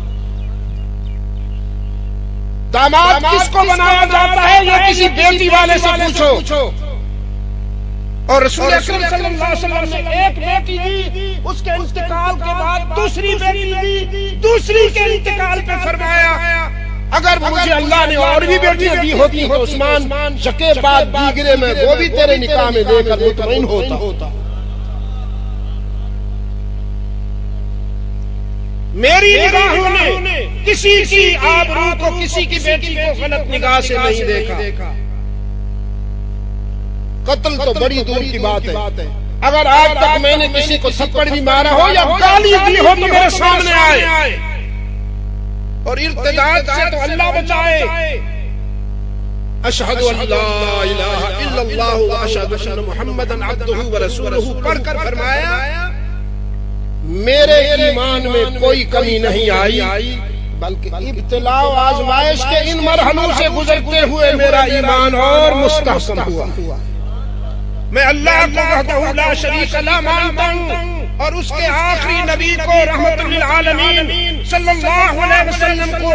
داماد کس کو بنایا جاتا ہے یہ کسی بیٹی والے سے پوچھو، اور رسول اکرم صلی اللہ علیہ وسلم نے ایک بیٹی دی، اس کے انتقال کے بعد دوسری بیٹی دی، دوسری کے انتقال پہ فرمایا اگر مجھے اللہ نے اور بھی بیٹیاں دی ہوتی تو عثمان شکے بعد دیگرے میں وہ بھی تیرے نکاح میں دے کر مطمئن ہوتا۔ میری نگاہوں نے کسی کی آبرو کو، کسی کی بیٹی کو غلط نگاہ سے نہیں دیکھا۔ قتل تو بڑی دور کی بات ہے، اگر آج تک میں نے کسی کو تھپڑ بھی مارا ہو یا گالی دی ہو تو میرے سامنے آئے، اور ارتداد سے تو اللہ بچائے۔ اشہد ان لا الہ الا اللہ واشہد ان محمدا عبدہ ورسولہ پڑھ کر فرمایا میرے ایمان میں کوئی کمی نہیں آئی، بلکہ ابتلاء و آزمائش کے ان مرحلوں سے گزرتے ہوئے میرا ایمان اور مستحکم ہوا۔ میں اللہ کو وحدہ لا شریک لا مانتا ہوں، اور اس کے آخری نبی کو رحمت للعالمین صلی اللہ علیہ وسلم کو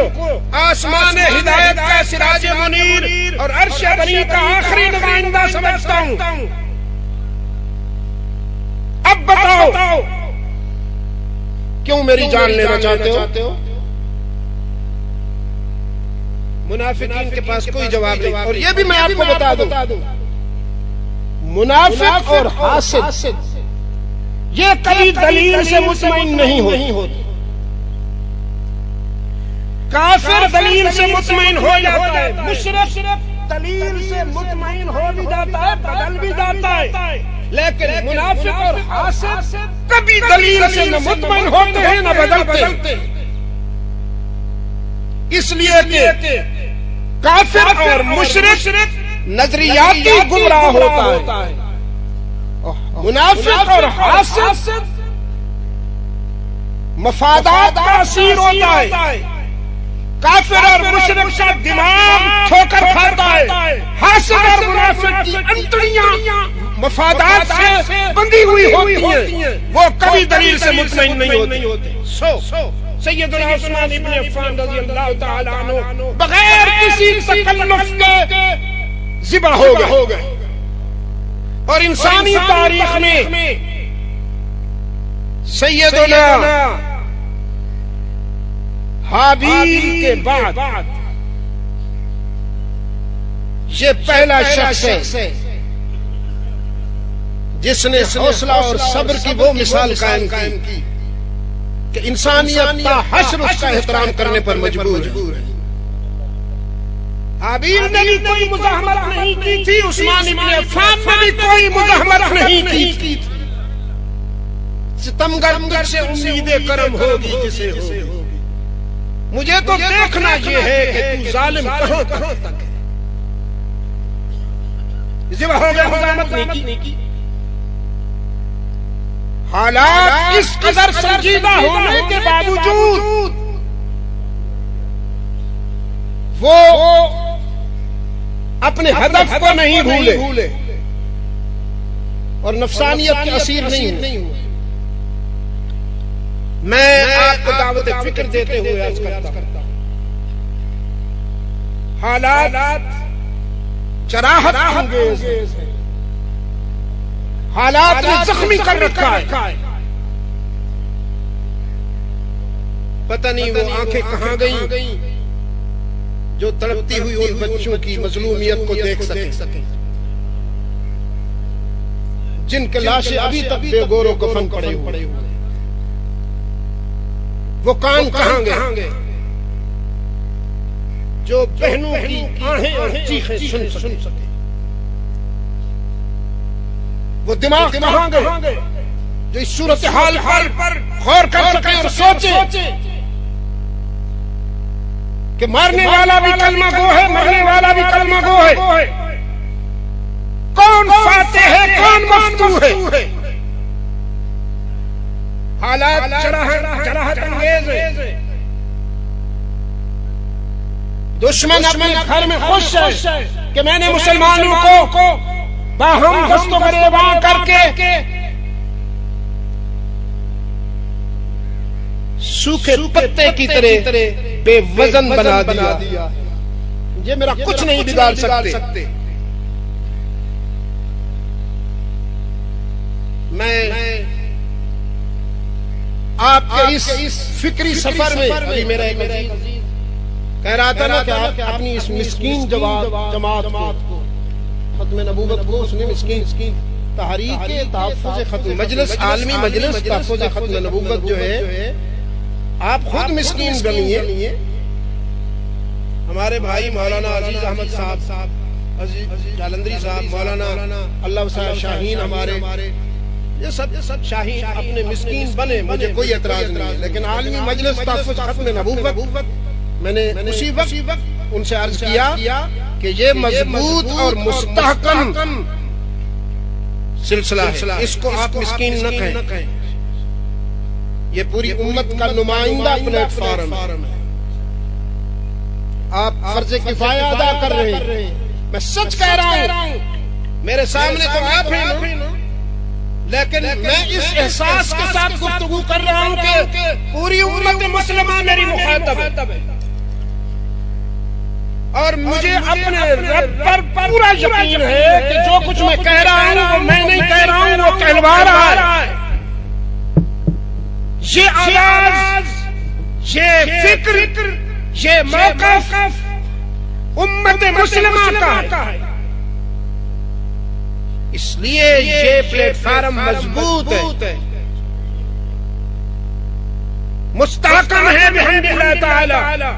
آسمان ہدایت کا سراج منیر اور عرش بری کا آخری نمائندہ سمجھتا ہوں۔ اب بتاؤ کیوں میری جان لینا چاہتے ہو؟ منافقین کے پاس کوئی جواب نہیں، اور یہ بھی میں آپ کو بتا دوں، منافق اور حاسد یہ کبھی دلیل سے مطمئن نہیں ہوتے۔ کافر دلیل سے مطمئن ہو جاتا ہے، مشرک دلیل سے مطمئن ہو بھی جاتا ہے، بدل بھی جاتا ہے، لیکن منافق اور حاسد کبھی دلیل سے نہ مطمئن ہوتے ہیں نہ بدلتے، اس لیے کہ کافر اور مشرک نظریاتی گمراہ ہوتا ہے، منافق اور حاسد مفادات کا اسیر ہوتا ہے۔ کافر اور مشرک کا دماغ ٹھوکر کھاتا ہے، حاسد اور منافق کی انتڑیاں مفادات سے بندھی ہوئی ہوتی ہیں، وہ کبھی دلیل سے مطمئن نہیں ہوتے۔ سیدنا عثمان ابن عفان رضی اللہ تعالی عنہ بغیر کسی تکلف کے ذبح ہو گئے، اور انسانی تاریخ میں سیدنا حابیل کے بعد یہ پہلا شخص ہے جس نے حوصلہ اور صبر کی وہ مثال قائم کی کہ انسانیت کا حشر اس کا احترام کرنے پر مجبور ہے۔ حابیل نے بھی کوئی مزاحمت نہیں کی تھی، عثمان ابن عفان نے بھی کوئی مزاحمت نہیں کی تھی۔ ستمگر تجھ سے امید کرم ہوگی جسے ہوگی، مجھے تو دیکھنا یہ ہے کہ تو ظالم کہاں تک ہے۔ ذبح ہو گیا، مزاحمت نہیں کی۔ حالات اس قدر سنجیدہ ہونے کے باوجود وہ اپنے ہدف کو نہیں بھولے اور نفسانیت کے اسیر نہیں ہوئے۔ میں آپ کو دعوت فکر دیتے ہوئے عرض کرتا ہوں، حالات جراحت انگیز ہیں، حالات نے زخمی کر رکھا ہے، پتہ نہیں وہ آنکھیں کہاں گئیں جو تڑپتی ہوئی ان بچوں کی مظلومیت کو دیکھ سکیں، جن کے لاشیں ابھی تک بے گور و کفن پڑے ہوئے، وہ کان کہاں گئے جو بہنوں کی آہیں اور چیخیں سن سکے، وہ دماغ کہاں گئے جو اس صورتحال پر غور کر سکے اور سوچے کہ مارنے والا بھی کلمہ گو ہے، مرنے والا بھی کلمہ گو ہے، کون فاتح ہے کون مفتوح ہے۔ حالات جراحت انگیز ہے، دشمن اپنے گھر میں خوش ہے کہ میں نے مسلمانوں کو باہم دست و گریباں کر کے سوکھے پتے کی طرح بے وزن بنا دیا، یہ میرا کچھ نہیں بگاڑ سکتے۔ میں آپ کے اس فکری سفر میں ابھی میرا ایک عزیز کہہ رہا تھا نا کہ آپ اپنی اس مسکین جماعت کو ختم نبوت کو اس نے مسکین تحریک تحفظ ختم مجلس عالمی مجلس تحفظ ختم نبوت جو ہے آپ خود مسکین بنیے۔ ہمارے بھائی مولانا عزیز احمد صاحب، عزیز جالندری صاحب، مولانا اللہ صاحب شاہین، ہمارے یہ سب شاہین اپنے مسکین بنے، مجھے کوئی اعتراض نہیں ہے، لیکن عالمی مجلس تحفظ ختم نبوت میں نے اسی وقت ان سے عرض کیا کہ یہ مضبوط اور مستحکم سلسلہ ہے، اس کو آپ مسکین نہ کہیں، یہ پوری امت کا نمائندہ پلیٹ فارم ہے، آپ فرض کفایہ ادا کر رہے ہیں۔ میں سچ کہہ رہا ہوں، میرے سامنے تو آپ ہیں لیکن میں اس احساس کے ساتھ گفتگو کر رہا ہوں کہ پوری امت مسلمہ میری مخاطب ہے، اور مجھے اپنے رب پر پورا یقین ہے کہ جو کچھ میں کہہ رہا ہوں وہ میں نہیں کہہ رہا ہوں، وہ کہلوا رہا ہے۔ یہ آواز، یہ فکر، یہ موقف امت مسلمہ کا ہے، اس لیے یہ پلیٹ فارم مضبوط ہے، مستحکم ہے بحمد اللہ تعالی،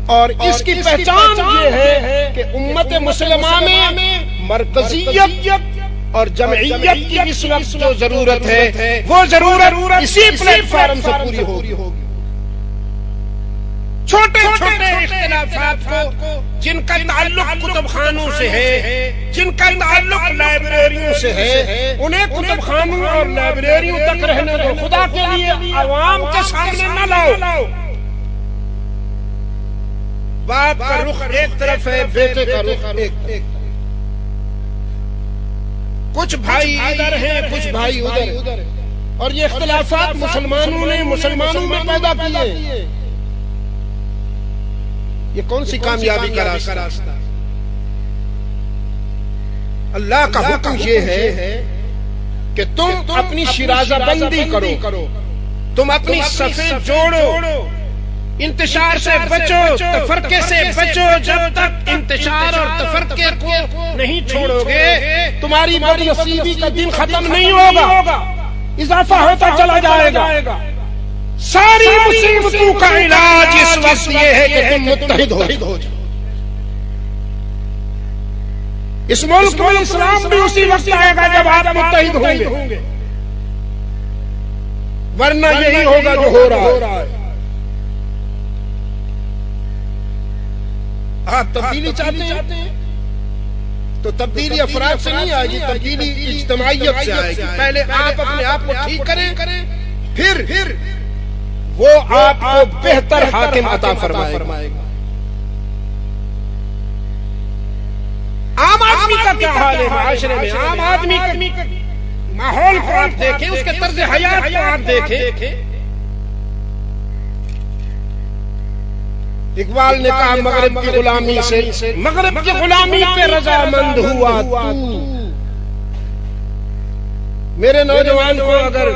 اور اس کی پہچان یہ ہے کہ امت مسلمہ میں مرکزیت اور جمعیت کی اس وقت جو ضرورت ہے وہ ضرورت اسی پلیٹ فارم سے پوری ہوگی۔ چھوٹے چھوٹے اختلافات کو جن کا تعلق کتب خانوں سے ہے، جن کا تعلق لائبریریوں سے ہے، انہیں کتب خانوں اور لائبریریوں تک رہنے دو، خدا کے لیے عوام کے سامنے نہ لاؤ۔ باپ کا رخ ایک طرف ہے، بیٹے کا رخ ایک، کچھ بھائی ادھر ہیں کچھ بھائی ادھر، اور یہ اختلافات مسلمانوں نے مسلمانوں میں پیدا کیے. یہ کون سی کامیابی کا راستہ؟ اللہ کا حکم یہ ہے کہ تم اپنی شیرازہ بندی کرو، تم اپنی صفیں جوڑو، انتشار سے بچو، تفرقے سے بچو. جب تک انتشار اور تفرقے کو نہیں چھوڑو گے تمہاری بد نصیبی کا دن ختم نہیں ہوگا، اضافہ ہوتا چلا جائے گا. ساری مصیبتوں کا علاج اس وقت یہ ہے کہ تم متحد ہو جاؤ. اس ملک میں اسلام بھی اسی وقت آئے گا جب آپ متحد ہوں گے، ورنہ یہی ہوگا جو ہو رہا ہے. آپ تبدیلی چاہتے ہیں تو تبدیلی افراد سے نہیں آئے گی، تبدیلی اجتماعیت سے آئے گی. پہلے آپ اپنے آپ کو ٹھیک کریں، پھر وہ آپ کو بہتر حاکم عطا فرمائے گا. عام آدمی کا کیا حال ہے معاشرے میں؟ عام آدمی کا ماحول کو آپ دیکھیں، اس کے طرز حیات کو آپ دیکھیں. اقبال نے کہا مغرب کی غلامی سے، مغرب کی غلامی پہ رضامند ہوا تو. میرے نوجوان کو اگر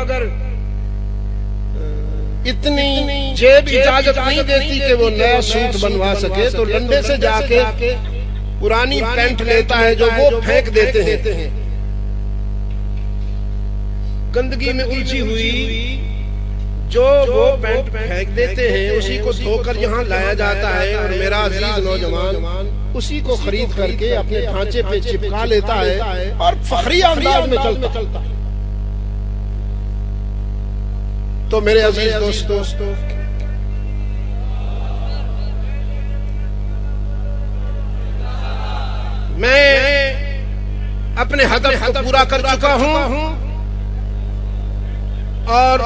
اتنی جیب اجازت نہیں دیتی کہ وہ نیا سوٹ بنوا سکے تو لنڈے سے جا کے پرانی پینٹ لیتا ہے جو وہ پھینک دیتے ہیں. گندگی میں الجھی ہوئی جو وہ پینٹ پھینک دیتے ہیں اسی کو دھو کر یہاں لایا جاتا ہے، اور میرا عزیز نوجوان اسی کو خرید کر کے اپنے ڈھانچے پہ چپکا لیتا ہے اور فخری انداز میں چلتا ہے. تو میرے عزیز دوستو، میں اپنے ہدف کو پورا کر چکا ہوں، اور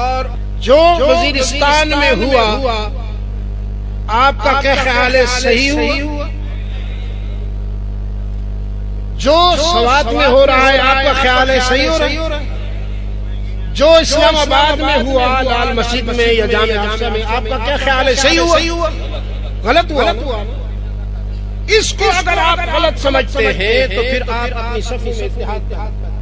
جو وزیرستان میں ہوا آپ کا کیا خیال ہے؟ صحیح ہوا؟ جو سوات میں ہو رہا ہے آپ کا خیال ہے صحیح ہو رہا ہے؟ جو اسلام آباد میں ہوا لال مسجد میں یا جامع مسجد میں آپ کا کیا خیال ہے؟ صحیح ہوا؟ غلط ہوا؟ اس کو اگر آپ غلط سمجھتے ہیں تو پھر آپ اپنی صفوں میں اتحاد کریں.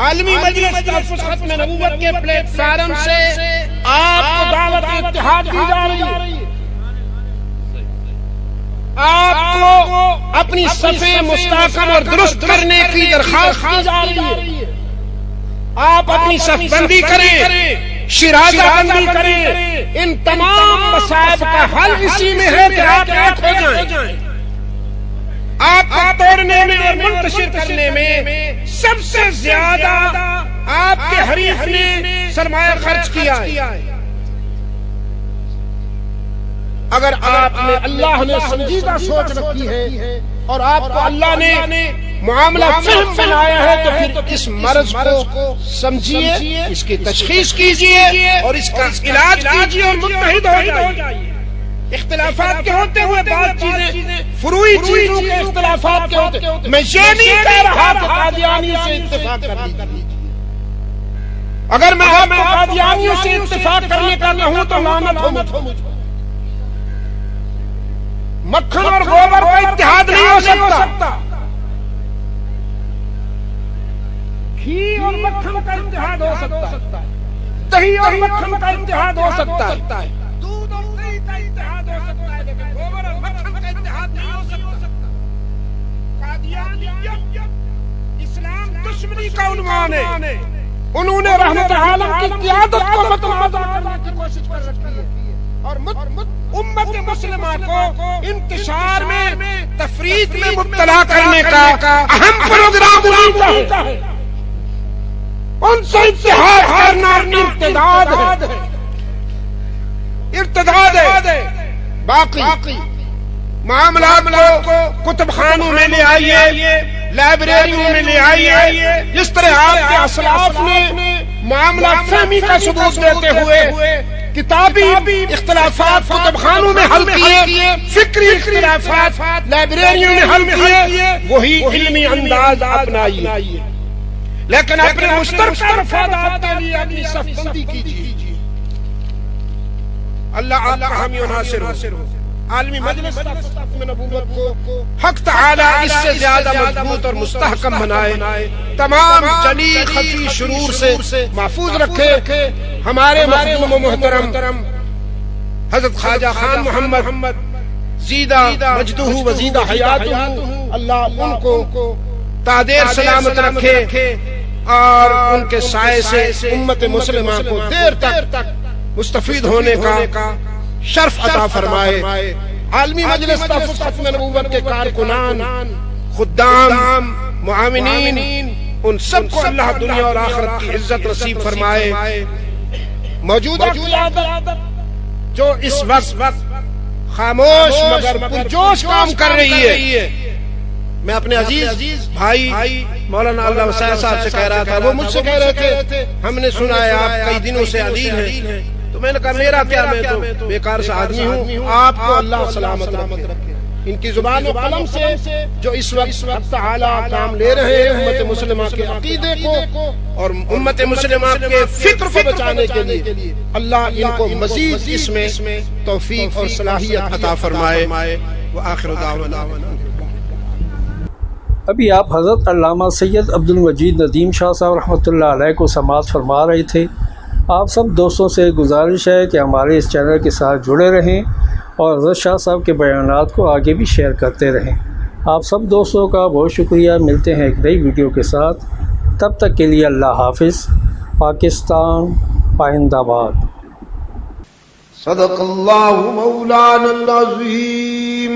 عالمی مجلس تحفظ ختم نبوت کے پلیٹ فارم سے آپ کو دعوت اتحاد دی جا رہی ہے. آپ کو اپنی صفیں مستحکم اور درست کرنے کی درخواست کی جا رہی ہے. آپ اپنی صف بندی کریں، شیرازہ بندی کریں. ان تمام مصائب کا حل اسی میں ہے کہ آپ ایک ہو جائیں. آپ کو توڑنے میں اور منتشر کرنے میں سب سے زیادہ آپ کے حریف نے سرمایہ خرچ کیا ہے. اگر آپ نے اللہ نے سنجیدہ سوچ رکھی ہے اور آپ کو اللہ نے معاملہ فہم بنایا ہے تو پھر اس مرض کو سمجھیے، اس کی تشخیص کیجیے اور اس کا علاج کیجیے اور متحد ہو جائیے. اختلافات کے ہوتے ہوئے بعض چیزیں فروعی چیزوں کے اختلافات کے ہوتے، میں یہ نہیں کہہ رہا کہ قادیانی سے اتفاق کر لیجیے. اگر میں آپ کو قادیانیوں سے اتفاق کرنے کا نہ ہوں تو لعنت ہو مجھ پر. مکھن اور گوبر کا اتحاد نہیں ہو سکتا، گھی اور مکھن کا اتحاد ہو سکتا ہے، دہی اور مکھن کا اتحاد ہو سکتا ہے، دودھ اور دہی کا اتحاد ہو سکتا ہے، لیکن گوبر اور مکھن کا اتحاد نہیں ہو سکتا. قادیانیت اسلام دشمنی کا عنوان ہے. انہوں نے رحمت عالم کی قیادت کو متنازع کرنے کی کوشش کر رکھی ہے اور امت مسلمہ کو انتشار میں تفریق میں مبتلا کرنے کا اہم پروگرام ہوتا ہے. ان سے اتحاد کرنا ارتداد ہے. باقی معاملات کو کتب خانوں میں لے آئیے، لائبریریوں میں لے آئیے. جس طرح آپ کے اسلاف نے معاملہ فہمی کا ثبوت دیتے ہوئے کتابی اختلافات کتب خانوں میں حل کیے، فکری اختلافات لائبریریوں میں حل کیے، وہی علمی انداز اپنائیے، لیکن اپنے مشترکہ مفادات کے لیے اپنی صف بندی کیجیے۔ اللہ آپ کا حامی و ناصر ہو۔ عالمی مجلس ختم نبوت کو حق تعالی اس سے زیادہ مضبوط اور مستحکم بنائے، تمام جلی خفی شرور سے محفوظ رکھے۔ ہمارے مخدوم و محترم حضرت خواجہ خان محمد زیدہ مجدہ و زیدہ حیاتہ، اللہ ان کو تادیر سلامت رکھے اور ان کے سائے سے امت مسلمہ کو دیر تک مستفید ہونے کا شرف عطا فرمائے۔ عالمی مجلس ختم نبوت کے کارکنان، خدام، معاونین، ان سب کو اللہ دنیا اور آخرت کی عزت نصیب فرمائے۔ موجودہ قیادت جو اس وقت خاموش مگر پرجوش کام کر رہی ہے، میں اپنے عزیز بھائی مولانا اللہ وسیع صاحب سے کہہ رہا تھا، وہ مجھ سے کہہ رہے تھے ہم نے سنا ہے آپ کئی دنوں سے علیل ہیں، تو میں نے کہا میرا کیا، میں تو بیکار سا آدمی ہوں، آپ کو اللہ سلامت رکھے۔ ان کی زبان و قلم سے جو اس وقت حق تعالی کام لے رہے ہیں امت مسلمہ کے عقیدے کو اور امت مسلمہ کے فکر کو بچانے کے لیے، اللہ ان کو مزید اس میں توفیق اور صلاحیت عطا فرمائے۔ وآخر دعوانا
ابھی آپ حضرت علامہ سید عبد المجید ندیم شاہ صاحب رحمۃ اللہ علیہ کو سماعت فرما رہے تھے۔ آپ سب دوستوں سے گزارش ہے کہ ہمارے اس چینل کے ساتھ جڑے رہیں اور حضرت شاہ صاحب کے بیانات کو آگے بھی شیئر کرتے رہیں۔ آپ سب دوستوں کا بہت شکریہ۔ ملتے ہیں ایک نئی ویڈیو کے ساتھ، تب تک کے لیے اللہ حافظ۔ پاکستان پائندہ باد۔
صدق اللہ مولانا العظیم۔